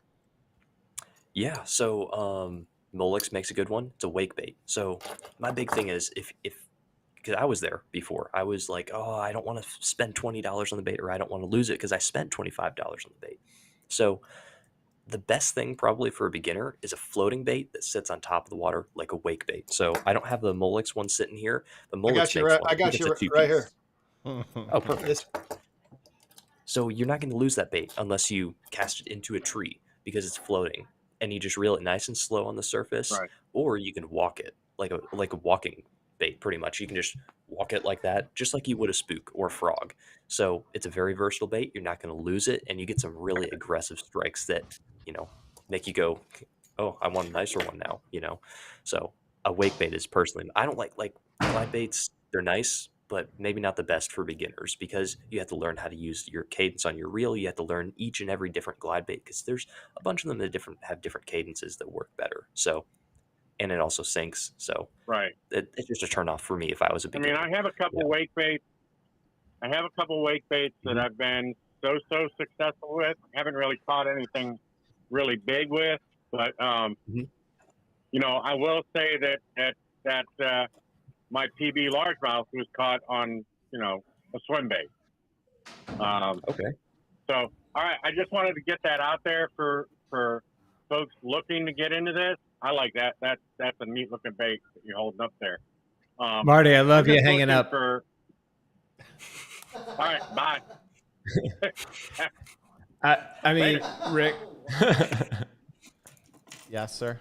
Yeah. So, Molex makes a good one. It's a wake bait. So my big thing is because I was there before, I was like, oh, I don't want to spend $20 on the bait, or I don't want to lose it because I spent $25 on the bait. So the best thing probably for a beginner is a floating bait that sits on top of the water like a wake bait. So I don't have the Molex one sitting here. The Molex I got you right here. Oh, perfect. So you're not going to lose that bait unless you cast it into a tree because it's floating, and you just reel it nice and slow on the surface, right. Or you can walk it like a walking bait. Pretty much, you can just walk it like that, just like you would a spook or a frog. So it's a very versatile bait. You're not going to lose it, and you get some really aggressive strikes that make you go, oh, I want a nicer one now. So a wake bait is personally, I don't like glide baits. They're nice, but maybe not the best for beginners because you have to learn how to use your cadence on your reel. You have to learn each and every different glide bait because there's a bunch of them that have different cadences that work better. So, and it also sinks. So right, it's just a turn off for me if I was a beginner. I mean, I have a couple wake baits. That I've been so successful with. I haven't really caught anything really big with, but I will say that my PB largemouth was caught on a swim bait. Okay. So all right, I just wanted to get that out there for folks looking to get into this. I like that. That's a neat looking bait that you're holding up there. Marty, I love I'm you just hanging looking up. All right, bye. I mean, Rick. Yes, sir.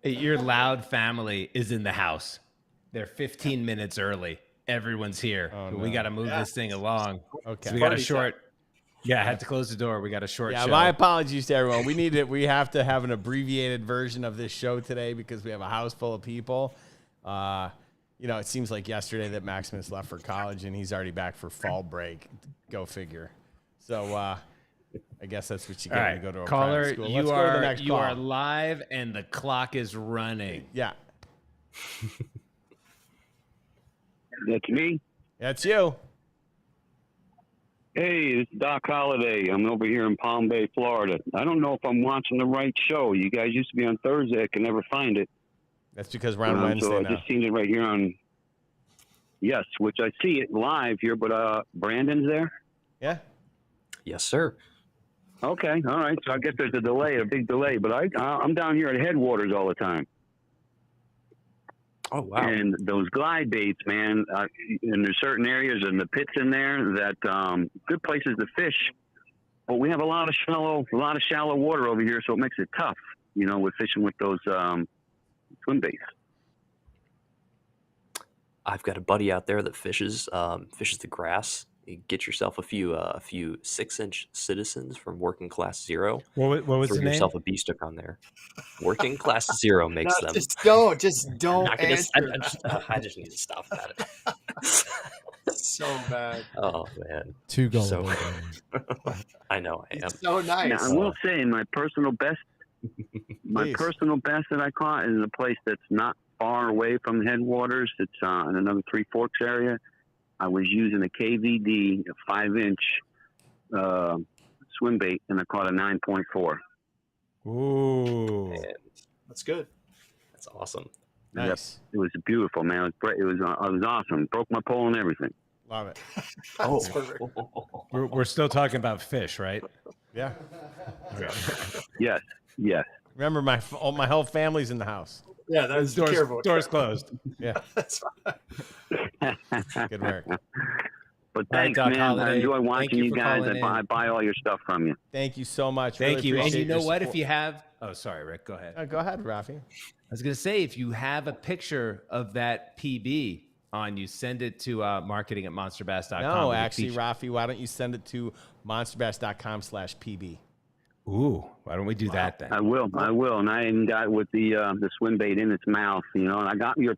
Your loud family is in the house. They're 15 minutes early. Everyone's here. Oh, But we no. got to move this thing along. Okay. So we got a Party short. Yeah, I had to close the door. We got a short Yeah, show. my apologies to everyone. We have to have an abbreviated version of this show today because we have a house full of people. It seems like yesterday that Maximus left for college and he's already back for fall break. Go figure. So I guess that's what you get All when you right, go to a caller, private school. Let's go to the next you call. are live and the clock is running. Yeah, That's me. that's you. Hey, it's Doc Holliday. I'm over here in Palm Bay, Florida. I don't know if I'm watching the right show. You guys used to be on Thursday. I can never find it. That's because we're on Wednesday so I now. just seen it right here on. Yes, which I see it live here, but Brandon's there. Yeah. Yes, sir. Okay, all right. So I guess there's a big delay. But I'm down here at Headwaters all the time. Oh, wow. And those glide baits, man, and there's certain areas and the pits in there that good places to fish. But we have a lot of shallow water over here, so it makes it tough, with fishing with those swim baits. I've got a buddy out there that fishes the grass. You get yourself a few 6-inch citizens from Working Class Zero. What was Throw the name? yourself a B stick on there. Working Class Zero makes them. Just don't Not gonna- answer. I just need to stop that. So bad. Oh man, Too So- gullible. I know I am. It's so nice. Now, I will say, my personal best that I caught is a place that's not far away from the Headwaters. It's in another Three Forks area. I was using a KVD, a 5-inch swim bait, and I caught a 9.4. Ooh. Man, That's good. that's awesome. Nice. It was beautiful, man. It was awesome. Broke my pole and everything. Love it. Oh, That's perfect. We're still talking about fish, right? Yeah. Yes. Remember, my whole family's in the house. Yeah, that's careful. Doors closed. Yeah. That's fine. Good work. But All right, thanks, Doc man. Holliday. I enjoy Thank watching you you for guys. calling in. I buy all your stuff from you. Thank you so much. Thank Really you. And appreciate you know your what? If support. you have, oh, sorry, Rick, go ahead. Go ahead, Rafi. I was going to say, if you have a picture of that PB on you, send it to marketing@monsterbass.com. No, actually, Rafi, why don't you send it to monsterbass.com/PB? Ooh, why don't we do that then? I will. And I even got with the swim bait in its mouth, and I got your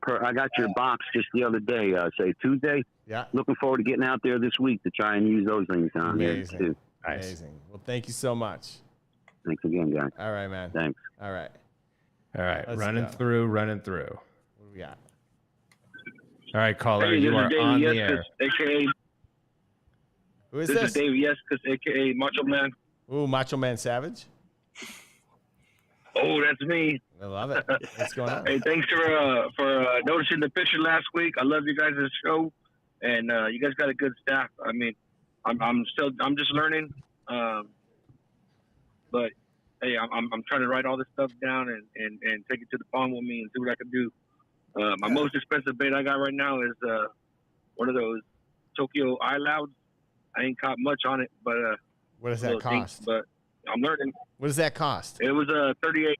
box just the other day, say Tuesday. Yeah. Looking forward to getting out there this week to try and use those things on here Amazing. too. Nice. Amazing. Well, thank you so much. Thanks again, guys. All right, man. Thanks. All right. All right, Let's running go. through. What do we got? All right, caller, Hey, you this are is David on the Yescas, air. aka Who is this this? is David Yescas, aka Macho Man. Ooh, Macho Man Savage. Oh, that's me. I love it. What's going on? Hey, thanks for noticing the picture last week. I love you guys' show, and you guys got a good staff. I mean, I'm just learning, but hey, I'm trying to write all this stuff down and take it to the pond with me and see what I can do. My most expensive bait I got right now is one of those Tokyo eye louds. I ain't caught much on it, but What does that little things, cost? but I'm learning. What does that cost? It was $38.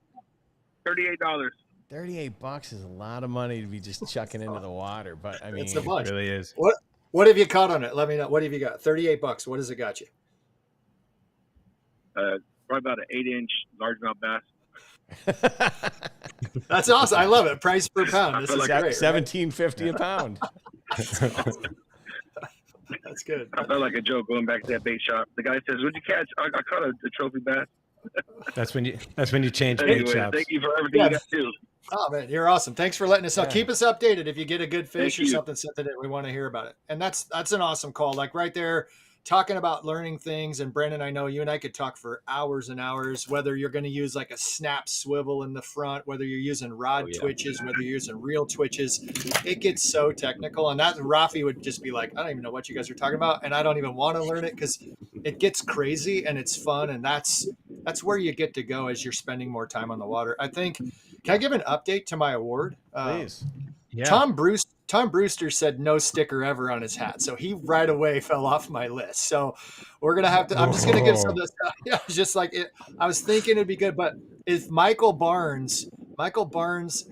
$38 is a lot of money to be just chucking into the water, but I mean, It's a bunch. It really is. What have you caught on it? Let me know. What have you got? $38. What has it got you? Probably about an 8-inch largemouth bass. That's awesome. I love it. Price per pound. This I feel is like great. $17.50 a pound. That's good. I felt like a joke going back to that bait shop. The guy says, "What'd you catch?" I caught a trophy bass. That's when you change bait Anyway, shops. thank you for everything you guys do. Oh man, you're awesome. Thanks for letting us know. Yeah. Keep us updated if you get a good fish Thank or you. something sent in. We want to hear about it. And that's an awesome call. Like right there, talking about learning things. And Brendan, I know you and I could talk for hours and hours, whether you're going to use like a snap swivel in the front, whether you're using rod twitches, whether you're using reel twitches. It gets so technical. And that Rafi would just be like, I don't even know what you guys are talking about. And I don't even want to learn it because it gets crazy and it's fun. And that's that's where you get to go as you're spending more time on the water. I think. Can I give an update to my award? Please. Yeah. Tom Brewster said no sticker ever on his hat, so he right away fell off my list. So we're gonna have to. I'm just gonna give some of this. Yeah, just like it. I was thinking it'd be good, but if Michael Barnes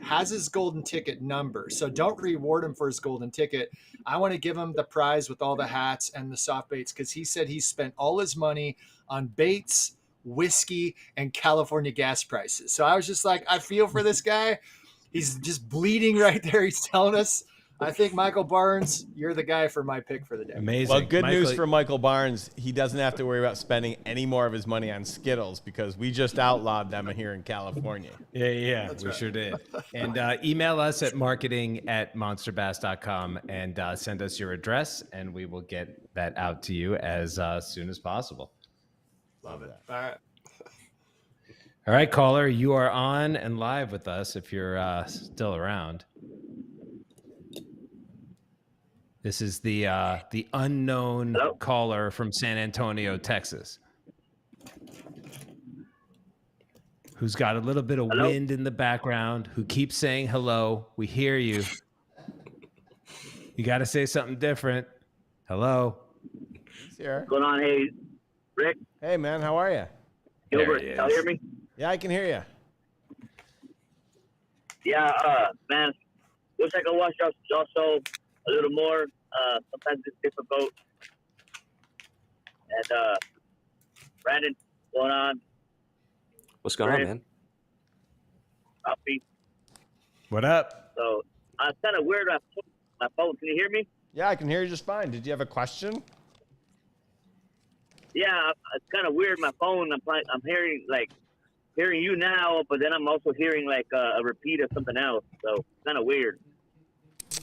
has his golden ticket number, so don't reward him for his golden ticket. I want to give him the prize with all the hats and the soft baits because he said he spent all his money on baits, whiskey, and California gas prices. So I was just like, I feel for this guy. He's just bleeding right there. He's telling us. I think Michael Barnes, you're the guy for my pick for the day. Amazing. Well, good news for Michael Barnes. He doesn't have to worry about spending any more of his money on Skittles because we just outlawed them here in California. Yeah, we sure did. And email us at marketing@monsterbass.com and send us your address, and we will get that out to you as soon as possible. Love it. All right. All right, caller, you are on and live with us if you're still around. This is the unknown caller from San Antonio, Texas, who's got a little bit of wind in the background, who keeps saying hello. We hear you. You got to say something different. Hello. What's going on? Hey, Rick. Hey, man. How are you? Gilbert, can you hear me? Yeah, I can hear you. Yeah, man. Wish I could watch y'all show a little more. Sometimes it's difficult. And Brandon, what's going on? What's going on, man? Raphie. What up? So it's kind of weird. My phone. Can you hear me? Yeah, I can hear you just fine. Did you have a question? Yeah, it's kind of weird. My phone. I'm hearing you now, but then I'm also hearing like a repeat of something else. So it's kind of weird.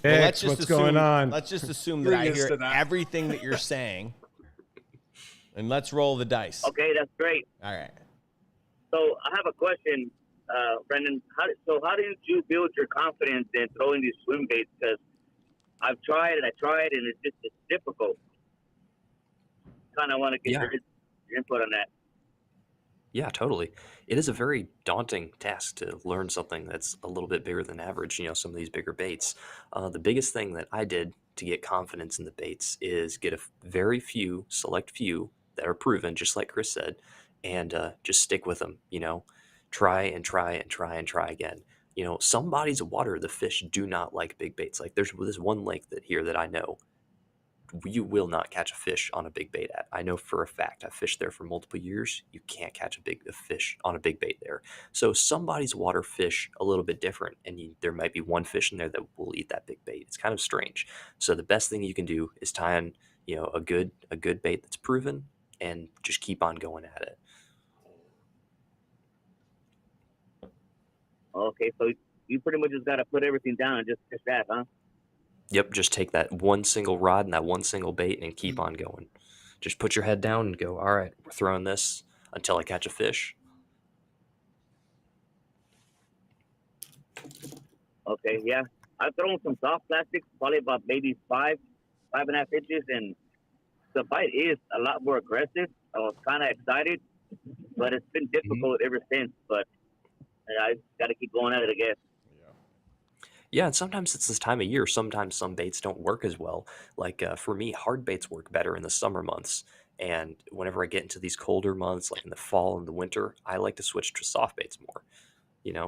Well, What's going on? Let's just assume that I hear everything that you're saying, and let's roll the dice. Okay, that's great. All right. So I have a question, Brendan. How did you build your confidence in throwing these swim baits? Because I've tried and it's difficult. Kind of want to get your input on that. Yeah, totally. It is a very daunting task to learn something that's a little bit bigger than average, some of these bigger baits. The biggest thing that I did to get confidence in the baits is get a select few that are proven, just like Chris said, and just stick with them, try and try and try and try again. Some bodies of water, the fish do not like big baits. Like there's this one lake that I know you will not catch a fish on a big bait at. I know for a fact. I've fished there for multiple years. You can't catch a fish on a big bait there. So somebody's water fish a little bit different, and there might be one fish in there that will eat that big bait. It's kind of strange. So the best thing you can do is tie on, a good bait that's proven, and just keep on going at it. Okay, so you pretty much just got to put everything down and just fish that, huh? Yep, just take that one single rod and that one single bait and keep on going. Just put your head down and go, all right, we're throwing this until I catch a fish. Okay, yeah. I've thrown some soft plastics, probably about maybe 5.5 inches, and the bite is a lot more aggressive. I was kind of excited, but it's been difficult ever since. But I got to keep going at it, I guess. Yeah, and sometimes it's this time of year. Sometimes some baits don't work as well. Like for me, hard baits work better in the summer months. And whenever I get into these colder months, like in the fall and the winter, I like to switch to soft baits more.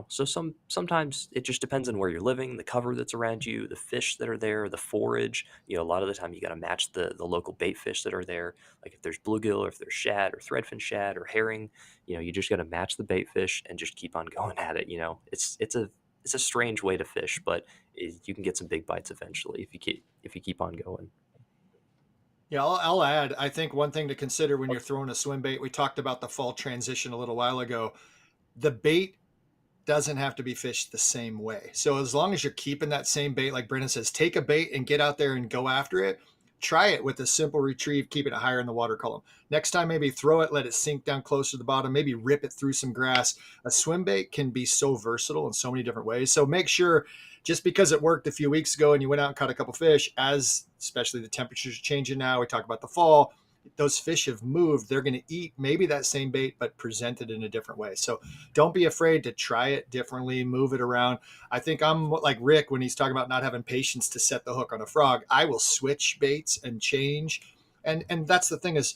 So sometimes it just depends on where you're living, the cover that's around you, the fish that are there, the forage. A lot of the time you got to match the local bait fish that are there. Like if there's bluegill, or if there's shad or threadfin shad or herring, you just got to match the bait fish and just keep on going at it. It's a strange way to fish, but you can get some big bites eventually if you keep on going. Yeah, I'll add. I think one thing to consider when you're throwing a swim bait, we talked about the fall transition a little while ago. The bait doesn't have to be fished the same way. So as long as you're keeping that same bait, like Brendan says, take a bait and get out there and go after it. Try it with a simple retrieve, keeping it higher in the water column. Next time, maybe throw it, let it sink down closer to the bottom, maybe rip it through some grass. A swim bait can be so versatile in so many different ways. So make sure, just because it worked a few weeks ago and you went out and caught a couple fish, especially the temperatures are changing now, we talk about the fall, those fish have moved, they're going to eat maybe that same bait, but presented in a different way. So don't be afraid to try it differently, move it around. I think I'm like Rick when he's talking about not having patience to set the hook on a frog. I will switch baits and change. And that's the thing is,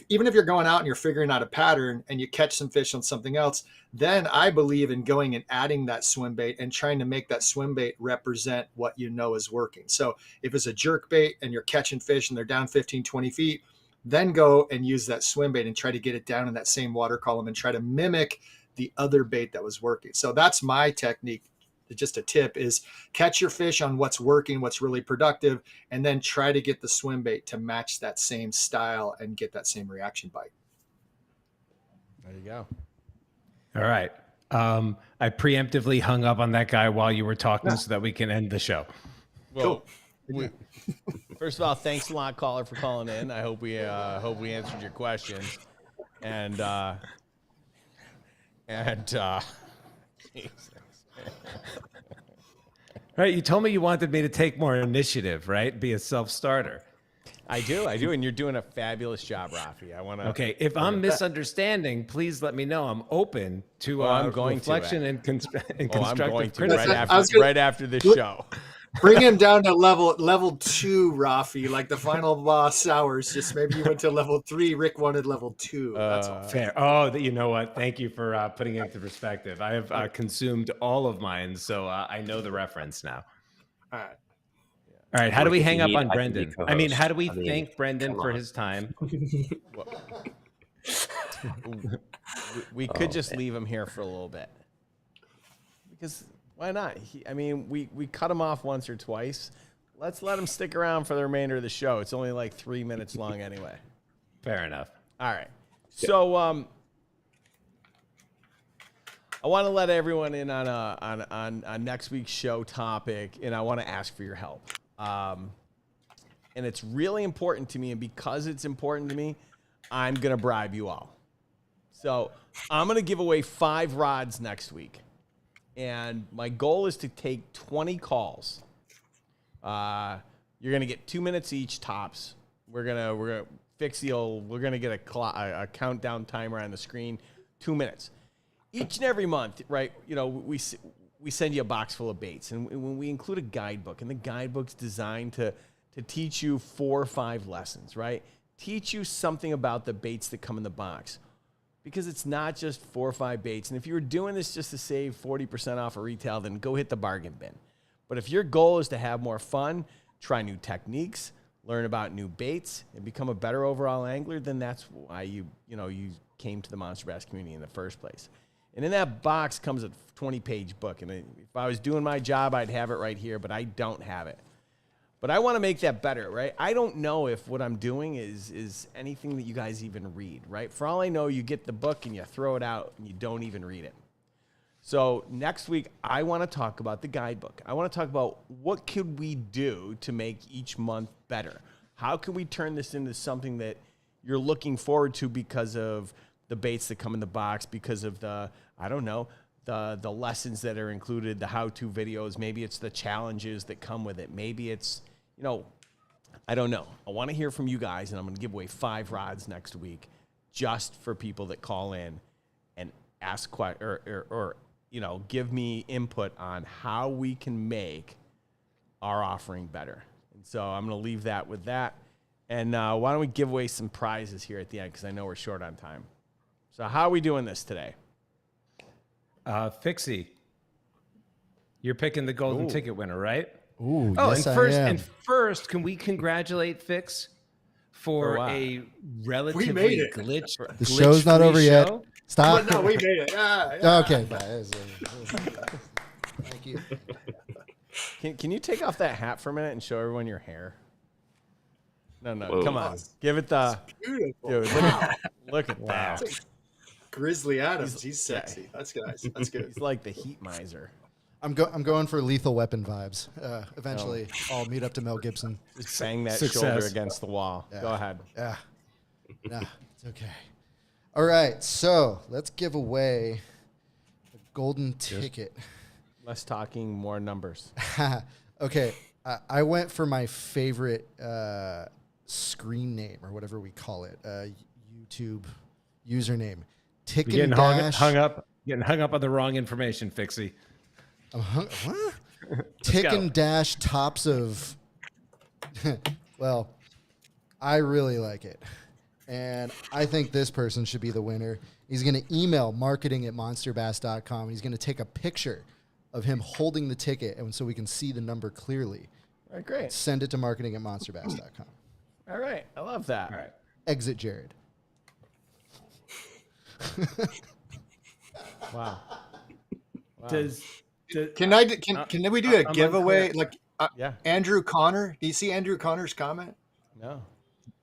even if you're going out and you're figuring out a pattern and you catch some fish on something else, then I believe in going and adding that swim bait and trying to make that swim bait represent what you know is working. So if it's a jerk bait and you're catching fish and they're down 15, 20 feet, then go and use that swim bait and try to get it down in that same water column and try to mimic the other bait that was working. So that's my technique. Just a tip is catch your fish on what's working, what's really productive, and then try to get the swim bait to match that same style and get that same reaction bite. There you go. All right. I preemptively hung up on that guy while you were talking so that we can end the show. Well, cool. First of all, thanks a lot, caller, for calling in. I hope we answered your questions. And Right, you told me you wanted me to take more initiative, right? Be a self-starter. I do, and you're doing a fabulous job, Raphie. I want to. Okay, if I'm misunderstanding, please let me know. I'm open to reflection and constructive criticism. Right after this show. Bring him down to level 2, Raphie, like the final boss sours. Just maybe you went to level 3. Rick wanted level 2. That's all. Fair. Oh, you know what? Thank you for putting it into perspective. I have consumed all of mine, so I know the reference now. All right. All right. How do we hang up on Brendan? I mean, how do we thank Brendan for his time? We could just leave him here for a little bit. Because why not? We cut him off once or twice. Let's let him stick around for the remainder of the show. It's only like 3 minutes long anyway. Fair enough. All right. So I want to let everyone in on next week's show topic, and I want to ask for your help. And it's really important to me, and because it's important to me, I'm going to bribe you all. So I'm going to give away 5 rods next week. And my goal is to take 20 calls. You're gonna get 2 minutes each tops. We're gonna fix the old. We're gonna get a countdown timer on the screen. 2 minutes each and every month, right? You know, we send you a box full of baits, and when we include a guidebook, and the guidebook's designed to teach you 4 or 5 lessons, right? Teach you something about the baits that come in the box. Because it's not just 4 or 5 baits. And if you were doing this just to save 40% off a retail, then go hit the bargain bin. But if your goal is to have more fun, try new techniques, learn about new baits, and become a better overall angler, then that's why you came to the Monster Bass community in the first place. And in that box comes a 20-page book. And if I was doing my job, I'd have it right here, but I don't have it. But I want to make that better, right? I don't know if what I'm doing is anything that you guys even read, right? For all I know, you get the book and you throw it out and you don't even read it. So next week, I want to talk about the guidebook. I want to talk about what could we do to make each month better? How can we turn this into something that you're looking forward to because of the baits that come in the box, because of the lessons that are included, the how-to videos. Maybe it's the challenges that come with it. Maybe it's, I don't know. I want to hear from you guys, and I'm going to give away 5 rods next week just for people that call in and ask or give me input on how we can make our offering better. And so I'm going to leave that with that. And why don't we give away some prizes here at the end, because I know we're short on time. So how are we doing this today? Fixie, you're picking the golden ticket winner, right? Ooh, yes, and first, can we congratulate Fix for a relatively glitch? The show's not over yet. Stop. No, we made it. Yeah. Okay. Thank you. Can you take off that hat for a minute and show everyone your hair? No, Whoa. Come on. Give it the. It's beautiful. Dude, look at that. Grizzly Adams. He's sexy. That's nice. That's good. He's like the heat miser. I'm going for Lethal Weapon vibes. Eventually, I'll meet up to Mel Gibson. Just bang that shoulder against the wall. Yeah. Go ahead. Yeah. Nah, it's okay. All right, so let's give away a golden ticket. Less talking, more numbers. Okay, I went for my favorite screen name or whatever we call it, YouTube username. You're getting hung up on the wrong information, Fixie. What? Tick and dash tops of. Well, I really like it. And I think this person should be the winner. He's going to email marketing@monsterbass.com. He's going to take a picture of him holding the ticket, and so we can see the number clearly. All right, great. Send it to marketing@monsterbass.com. All right. I love that. All right. Exit Jared. Wow. Can we do a giveaway? Yeah. Andrew Connor. Do you see Andrew Connor's comment? No.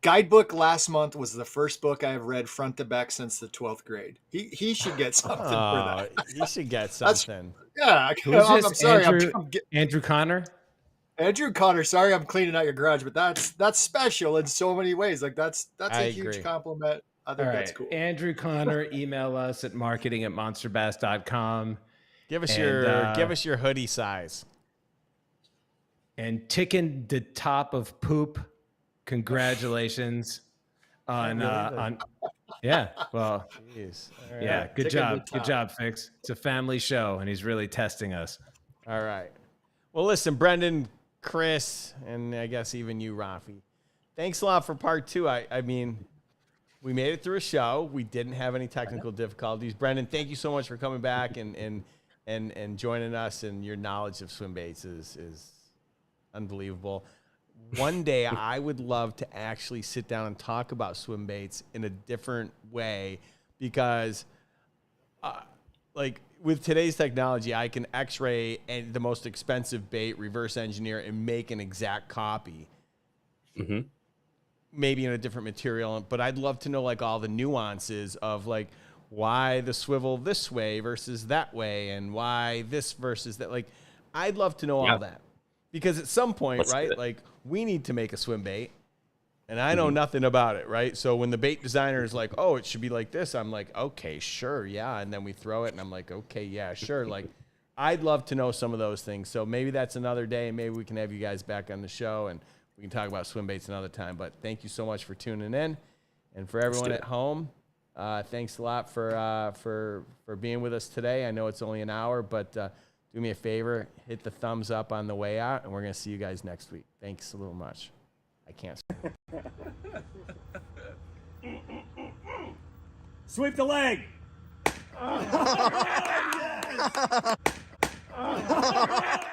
Guidebook last month was the first book I have read front to back since the 12th grade. He should get something for that. He should get something. I'm sorry. Andrew Connor? Andrew Connor, sorry I'm cleaning out your garage, but that's special in so many ways. Like that's a huge compliment. I think that's cool. Andrew Connor, email us at marketing@monsterbass.com. Give us your hoodie size. And ticking the top of poop. Congratulations on yeah. Well, jeez. Right. Yeah, good job. Good job, Fix. It's a family show and he's really testing us. All right. Well, listen, Brendan, Chris, and I guess even you, Raphie. Thanks a lot for part 2. I mean, we made it through a show. We didn't have any technical difficulties. Brendan, thank you so much for coming back and joining us, and your knowledge of Swimbaits is unbelievable. One day I would love to actually sit down and talk about Swimbaits in a different way, because like with today's technology, I can x-ray the most expensive bait, reverse engineer, and make an exact copy. Mm-hmm. Maybe in a different material, but I'd love to know like all the nuances of like why the swivel this way versus that way, and why this versus that. Like, I'd love to know all that, because at some point, right, like we need to make a swim bait, and I know nothing about it, right? So when the bait designer is like, oh, it should be like this, I'm like, okay, sure, yeah. And then we throw it, and I'm like, okay, yeah, sure. Like, I'd love to know some of those things. So maybe that's another day, and maybe we can have you guys back on the show, and we can talk about swim baits another time. But thank you so much for tuning in. And for everyone at home, thanks a lot for being with us today. I know it's only an hour, but do me a favor, hit the thumbs up on the way out, and we're going to see you guys next week. Thanks a little much. I can't. Sweep the leg. Oh, yes.